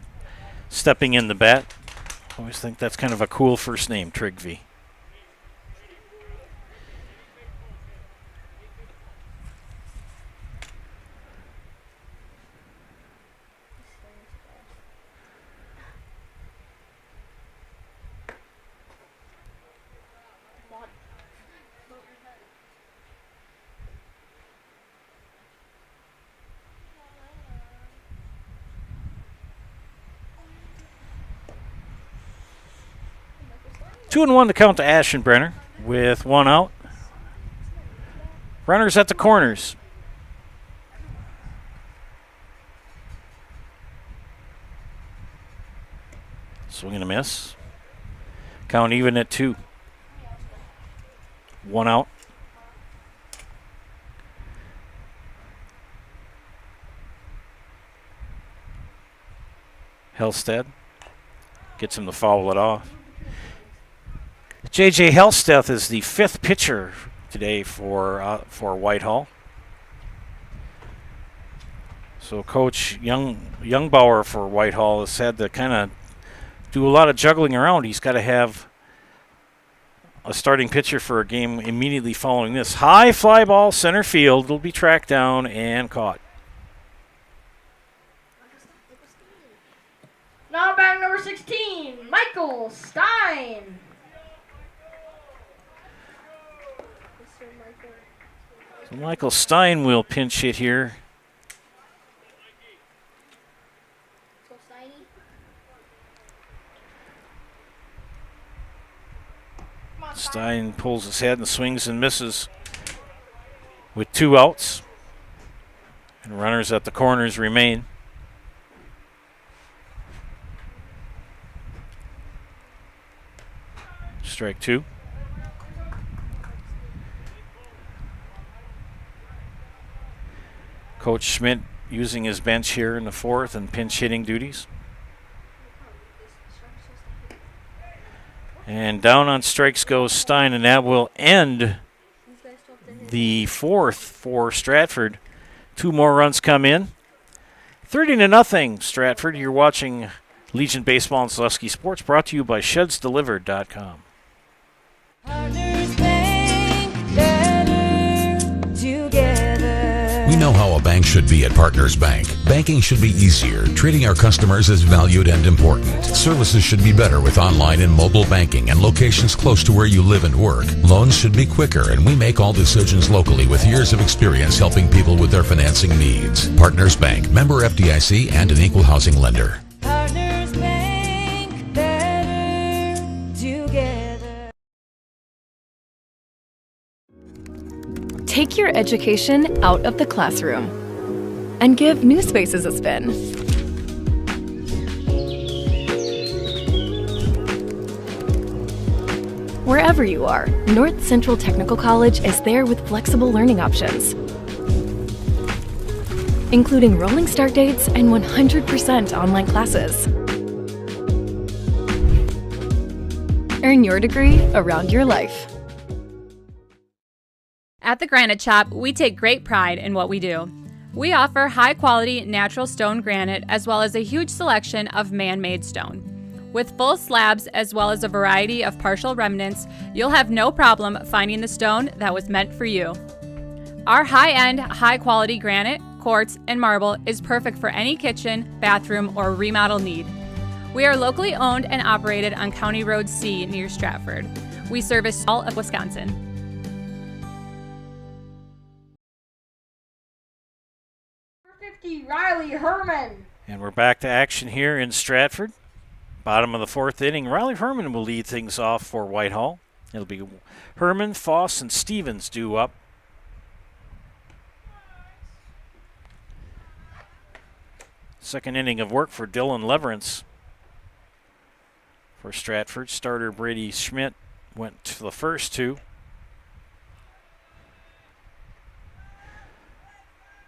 stepping in the bat. I always think that's kind of a cool first name, Trigby. Two and 1 to count to Aschenbrenner with 1 out. Runners at the corners. Swing and a miss. Count even at 2. 1 out. Hellstead gets him to foul it off. J.J. Hellstead is the 5th pitcher today for Whitehall. So Coach Youngbauer for Whitehall has had to kind of do a lot of juggling around. He's got to have a starting pitcher for a game immediately following this. High fly ball center field. It'll be tracked down and caught. Now batting number 16, Michael Stein. So Michael Stein will pinch hit here. Stein pulls his head and swings and misses with 2 outs. And runners at the corners remain. Strike 2. Coach Schmidt using his bench here in the 4th and pinch hitting duties. And down on strikes goes Stein, and that will end the 4th for Stratford. 2 more runs come in. 30-0 Stratford. You're watching Legion Baseball and Zaleski Sports, brought to you by ShedsDelivered.com. We know how a bank should be at Partners Bank. Banking should be easier. Treating our customers as valued and important. Services should be better with online and mobile banking and locations close to where you live and work. Loans should be quicker, and we make all decisions locally with years of experience helping people with their financing needs. Partners Bank, member FDIC, and an equal housing lender. Partners Bank, better together. Take your education out of the classroom and give New Spaces a spin. Wherever you are, North Central Technical College is there with flexible learning options. including rolling start dates and 100% online classes. Earn your degree around your life. At the Granite Shop, we take great pride in what we do. We offer high-quality natural stone granite as well as a huge selection of man-made stone. With full slabs as well as a variety of partial remnants, you'll have no problem finding the stone that was meant for you. Our high-end, high-quality granite, quartz, and marble is perfect for any kitchen, bathroom, or remodel need. We are locally owned and operated on County Road C near Stratford. We service all of Wisconsin. Number 50, Riley Herman. And we're back to action here in Stratford. Bottom of the fourth inning, Riley Herman will lead things off for Whitehall. It'll be Herman, Foss, and Stevens due up. Second inning of work for Dylan Leverance. For Stratford, starter Brady Schmidt went to the first two.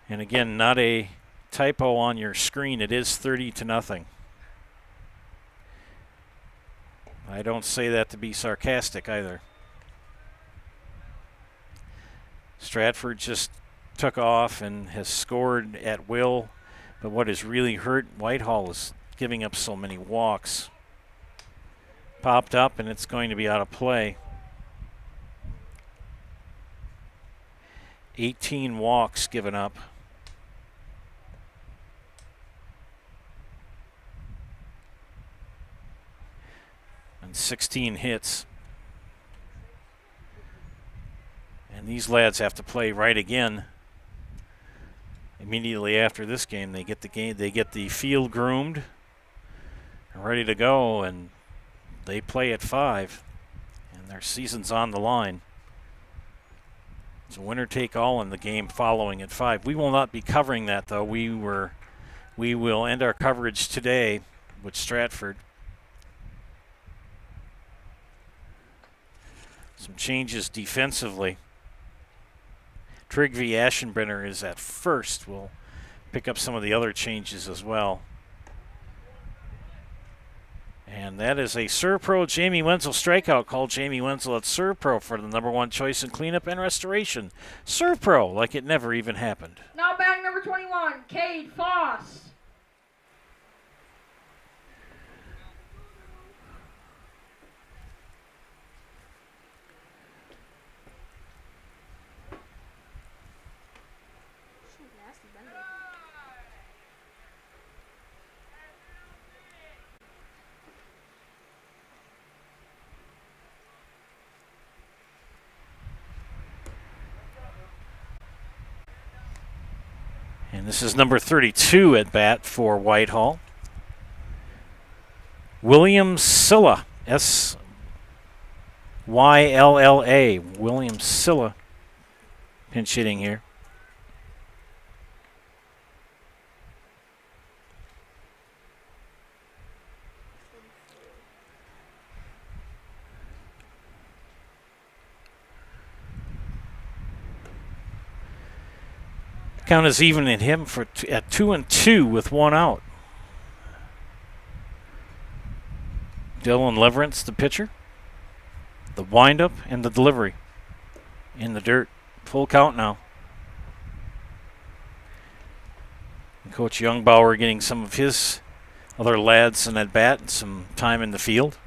And again, not a typo on your screen. It is 30-0. I don't say that to be sarcastic either. Stratford just took off and has scored at will, but what has really hurt Whitehall is giving up so many walks. Popped up and it's going to be out of play. 18 walks given up. And 16 hits. And these lads have to play right again. Immediately after this game, they get the field groomed, ready to go, and they play at 5, and their season's on the line. It's a winner take all in the game following at 5. We will not be covering that though. We will end our coverage today with Stratford. Some changes defensively. Trigby Aschenbrenner is at first. We'll pick up some of the other changes as well. And that is a Serpro Jamie Wenzel strikeout. Call Jamie Wenzel at Serpro for the #1 choice in cleanup and restoration. Serpro, like it never even happened. Now batting number 21, Cade Foss. And this is number 32 at bat for Whitehall. William Silla, S-Y-L-L-A. William Silla pinch hitting here. Count is even in him for at 2-2 with 1 out. Dylan Leverance, the pitcher. The windup and the delivery in the dirt. Full count now. And Coach Youngbauer getting some of his other lads in at bat and some time in the field.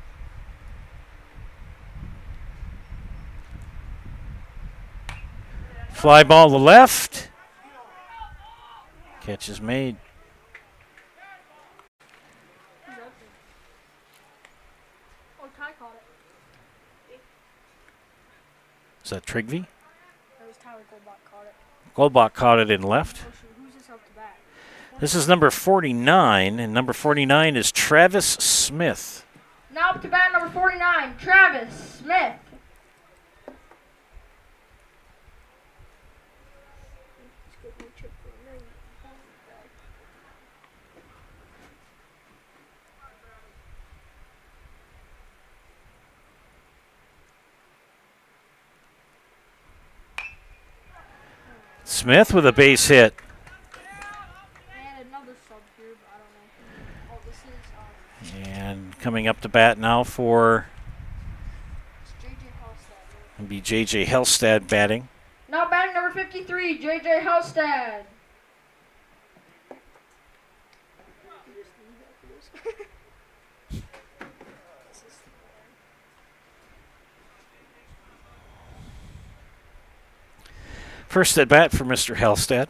Fly ball to left. Catch is made. Oh, Ty caught it. Is that Trigby? That was Tyler Goldbach caught it. Goldbach caught it in left. Oh, shoot. Who's this up to bat? This is number 49, and number 49 is Travis Smith. Now up to bat number 49, Travis Smith. Smith with a base hit. Coming up to bat now for it'll be J.J. Hellstad batting. Now batting number 53, J.J. Hellstad. First at bat for Mr. Hellstad.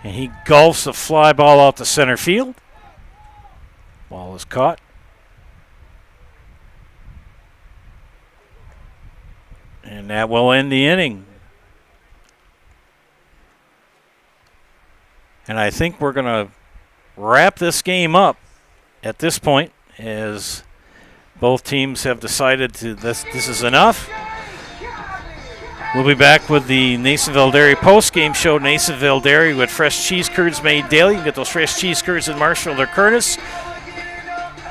And he gulps a fly ball out to center field. Ball is caught. And that will end the inning. And I think we're going to wrap this game up at this point, as both teams have decided to this is enough. We'll be back with the Nasonville Dairy post-game show. Nasonville Dairy with fresh cheese curds made daily. You can get those fresh cheese curds in Marshfield or Curtis.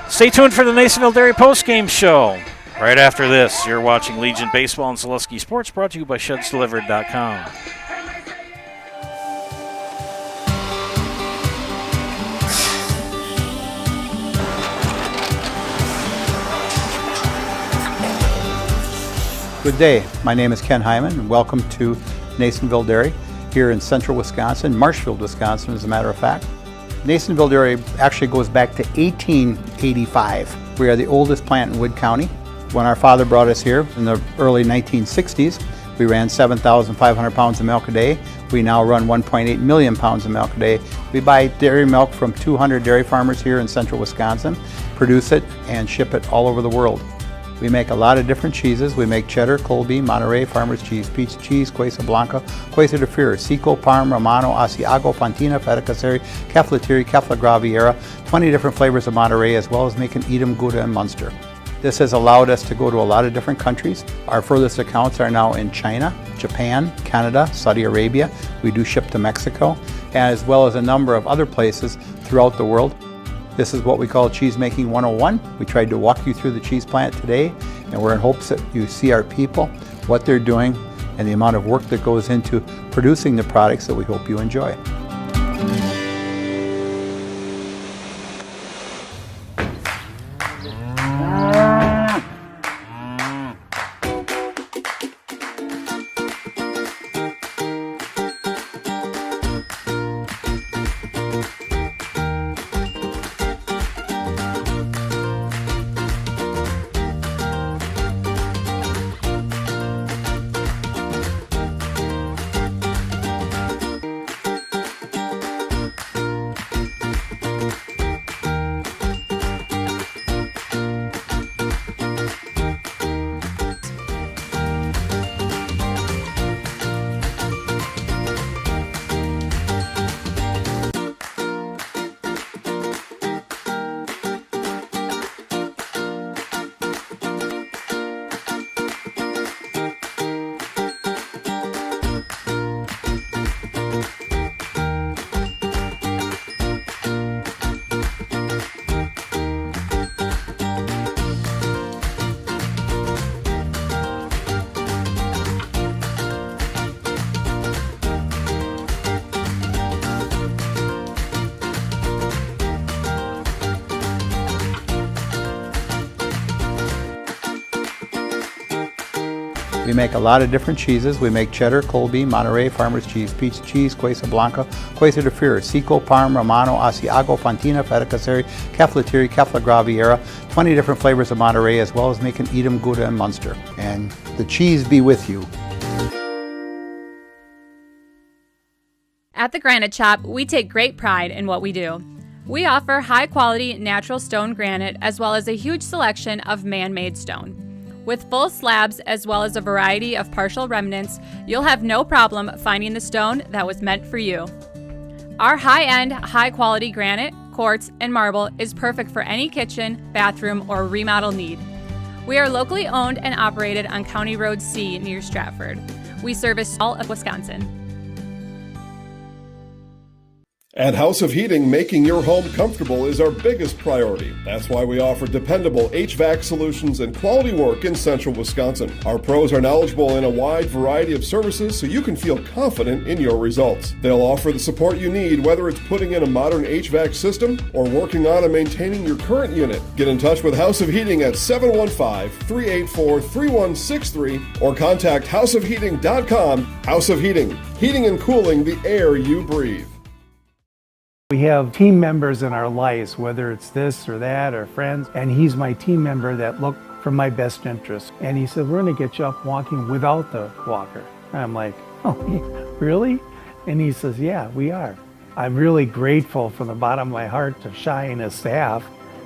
Stay tuned for the Nasonville Dairy post-game show. Right after this, you're watching Legion Baseball and Zaleski Sports, brought to you by ShedsDelivered.com. Good day. My name is Ken Hyman, and welcome to Nasonville Dairy here in central Wisconsin, Marshfield, Wisconsin, as a matter of fact. Nasonville Dairy actually goes back to 1885. We are the oldest plant in Wood County. When our father brought us here in the early 1960s, we ran 7,500 pounds of milk a day. We now run 1.8 million pounds of milk a day. We buy dairy milk from 200 dairy farmers here in central Wisconsin, produce it, and ship it all over the world. We make a lot of different cheeses. We make cheddar, Colby, Monterey, Farmer's Cheese, Pizza Cheese, Quesa Blanca, Quesa de Freer, Seco, Parm, Romano, Asiago, Fontina, Feta Caseri, Keflatiri, Kefla Graviera, 20 different flavors of Monterey, as well as making Edam, Gouda, and Munster. This has allowed us to go to a lot of different countries. Our furthest accounts are now in China, Japan, Canada, Saudi Arabia. We do ship to Mexico, as well as a number of other places throughout the world. This is what we call Cheese Making 101. We tried to walk you through the cheese plant today, and we're in hopes that you see our people, what they're doing, and the amount of work that goes into producing the products that we hope you enjoy. We make a lot of different cheeses. We make cheddar, Colby, Monterey, Farmer's Cheese, Pizza Cheese, Quesa Blanca, Quesa de Freer, Seco, Parm, Romano, Asiago, Fontina, Feta Caseri, Keflatiri, Kefla Graviera, 20 different flavors of Monterey, as well as making Edam, Gouda, and Munster. And the cheese be with you. At the Granite Shop, we take great pride in what we do. We offer high-quality natural stone granite as well as a huge selection of man-made stone. With full slabs as well as a variety of partial remnants, you'll have no problem finding the stone that was meant for you. Our high-end, high-quality granite, quartz, and marble is perfect for any kitchen, bathroom, or remodel need. We are locally owned and operated on County Road C near Stratford. We service all of Wisconsin. At House of Heating, making your home comfortable is our biggest priority. That's why we offer dependable HVAC solutions and quality work in central Wisconsin. Our pros are knowledgeable in a wide variety of services so you can feel confident in your results. They'll offer the support you need, whether it's putting in a modern HVAC system or working on and maintaining your current unit. Get in touch with House of Heating at 715-384-3163 or contact houseofheating.com. House of Heating, heating and cooling the air you breathe. We have team members in our lives, whether it's this or that or friends, and he's my team member that look for my best interest. And he said, we're going to get you up walking without the walker. And I'm like, oh, really? And he says, yeah, we are. I'm really grateful from the bottom of my heart to Shai and his staff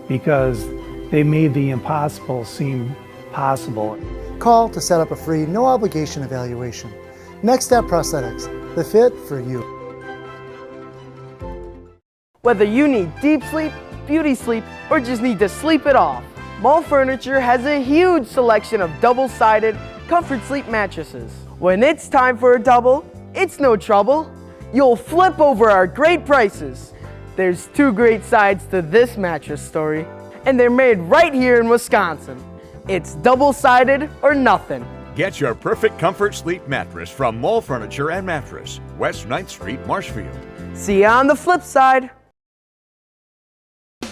because they made the impossible seem possible. Call to set up a free, no obligation evaluation. Next Step Prosthetics, the fit for you. Whether you need deep sleep, beauty sleep, or just need to sleep it off, Mall Furniture has a huge selection of double-sided comfort sleep mattresses. When it's time for a double, it's no trouble. You'll flip over our great prices. There's two great sides to this mattress story, and they're made right here in Wisconsin. It's double-sided or nothing. Get your perfect comfort sleep mattress from Mall Furniture and Mattress, West 9th Street, Marshfield. See you on the flip side.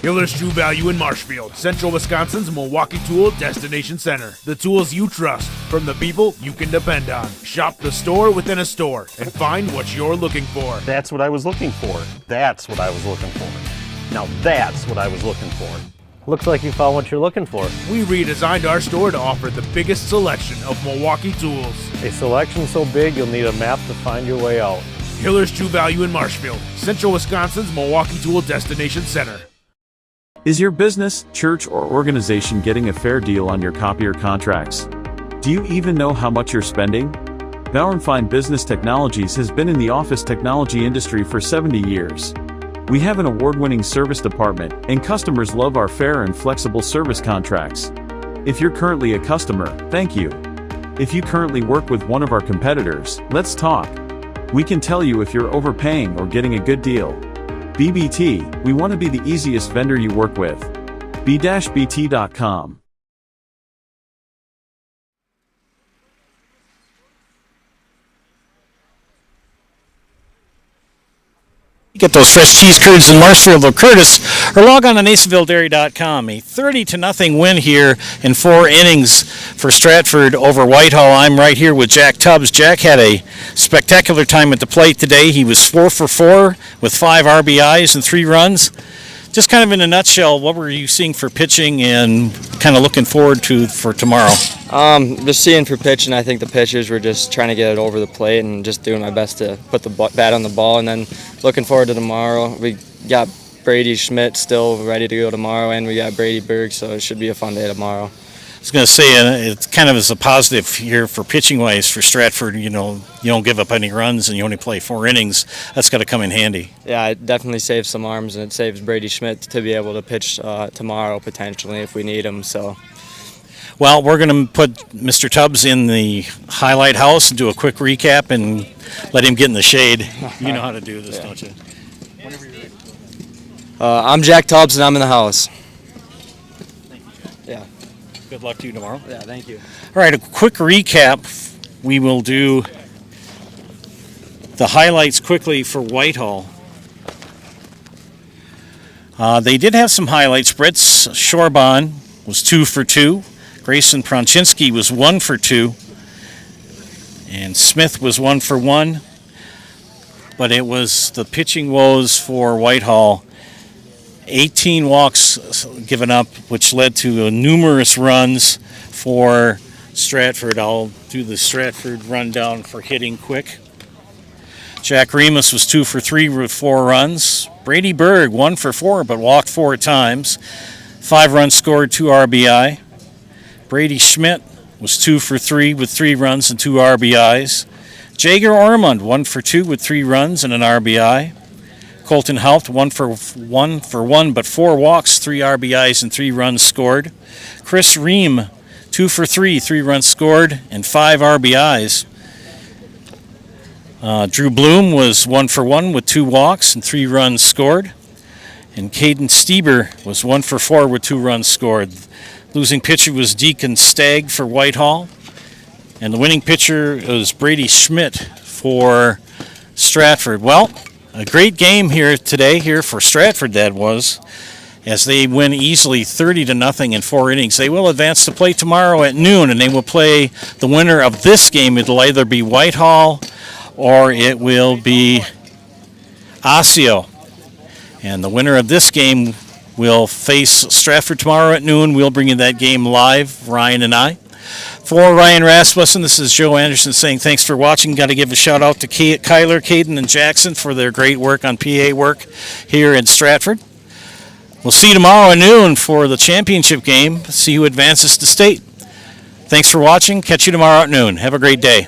Hiller's True Value in Marshfield, Central Wisconsin's Milwaukee Tool Destination Center. The tools you trust from the people you can depend on. Shop the store within a store and find what you're looking for. That's what I was looking for. That's what I was looking for. Now that's what I was looking for. Looks like you found what you're looking for. We redesigned our store to offer the biggest selection of Milwaukee tools. A selection so big you'll need a map to find your way out. Hiller's True Value in Marshfield, Central Wisconsin's Milwaukee Tool Destination Center. Is your business, church, or organization getting a fair deal on your copier contracts? Do you even know how much you're spending? Bauer & Fine Business Technologies has been in the office technology industry for 70 years. We have an award-winning service department, and customers love our fair and flexible service contracts. If you're currently a customer, thank you. If you currently work with one of our competitors, let's talk. We can tell you if you're overpaying or getting a good deal. BBT, we want to be the easiest vendor you work with. b-bt.com. Get those fresh cheese curds in Marshfield or Curtis, or log on to NasonvilleDairy.com. A 30-0 win here in 4 innings for Stratford over Whitehall. I'm right here with Jack Tubbs. Jack had a spectacular time at the plate today. He was 4 for 4 with 5 RBIs and 3 runs. Just kind of in a nutshell, what were you seeing for pitching and kind of looking forward to for tomorrow? Just seeing for pitching, I think the pitchers were just trying to get it over the plate and just doing my best to put the bat on the ball. And then looking forward to tomorrow. We got Brady Schmidt still ready to go tomorrow, and we got Brady Berg, so it should be a fun day tomorrow. I was going to say, it's kind of as a positive here for pitching-wise for Stratford. You know, you don't give up any runs and you only play 4 innings. That's got to come in handy. Yeah, it definitely saves some arms, and it saves Brady Schmidt to be able to pitch tomorrow potentially if we need him. So. Well, we're going to put Mr. Tubbs in the highlight house and do a quick recap and let him get in the shade. You know how to do this, don't you? Whenever you're ready. I'm Jack Tubbs, and I'm in the house. Yeah. Good luck to you tomorrow. Yeah, thank you. All right, a quick recap. We will do the highlights quickly for Whitehall. They did have some highlights. Brett Shorban was 2 for 2. Grayson Pronchinski was 1 for 2. And Smith was 1 for 1. But it was the pitching woes for Whitehall. 18 walks given up, which led to numerous runs for Stratford. I'll do the Stratford rundown for hitting quick. Jack Remus was 2 for 3 with 4 runs. Brady Berg 1 for 4 but walked 4 times. 5 runs scored, 2 RBI. Brady Schmidt was 2 for 3 with 3 runs and 2 RBIs. Jager Ormond 1 for 2 with 3 runs and an RBI. Colton Haupt 1 for 1 but 4 walks, 3 RBIs and 3 runs scored. Chris Ream 2 for 3, 3 runs scored and 5 RBIs. Drew Bloom was 1 for 1 with 2 walks and 3 runs scored. And Caden Stieber was 1 for 4 with 2 runs scored. Losing pitcher was Deacon Stagg for Whitehall. And the winning pitcher was Brady Schmidt for Stratford. Well, a great game here today here for Stratford, that was, as they win easily 30-0 in 4 innings. They will advance to play tomorrow at noon, and they will play the winner of this game. It'll either be Whitehall or it will be Osseo. And the winner of this game will face Stratford tomorrow at noon. We'll bring you that game live, Ryan and I. For Ryan Rasmussen, this is Joe Anderson saying thanks for watching. Got to give a shout out to Kyler, Caden, and Jackson for their great work on PA work here in Stratford. We'll see you tomorrow at noon for the championship game. See who advances to state. Thanks for watching. Catch you tomorrow at noon. Have a great day.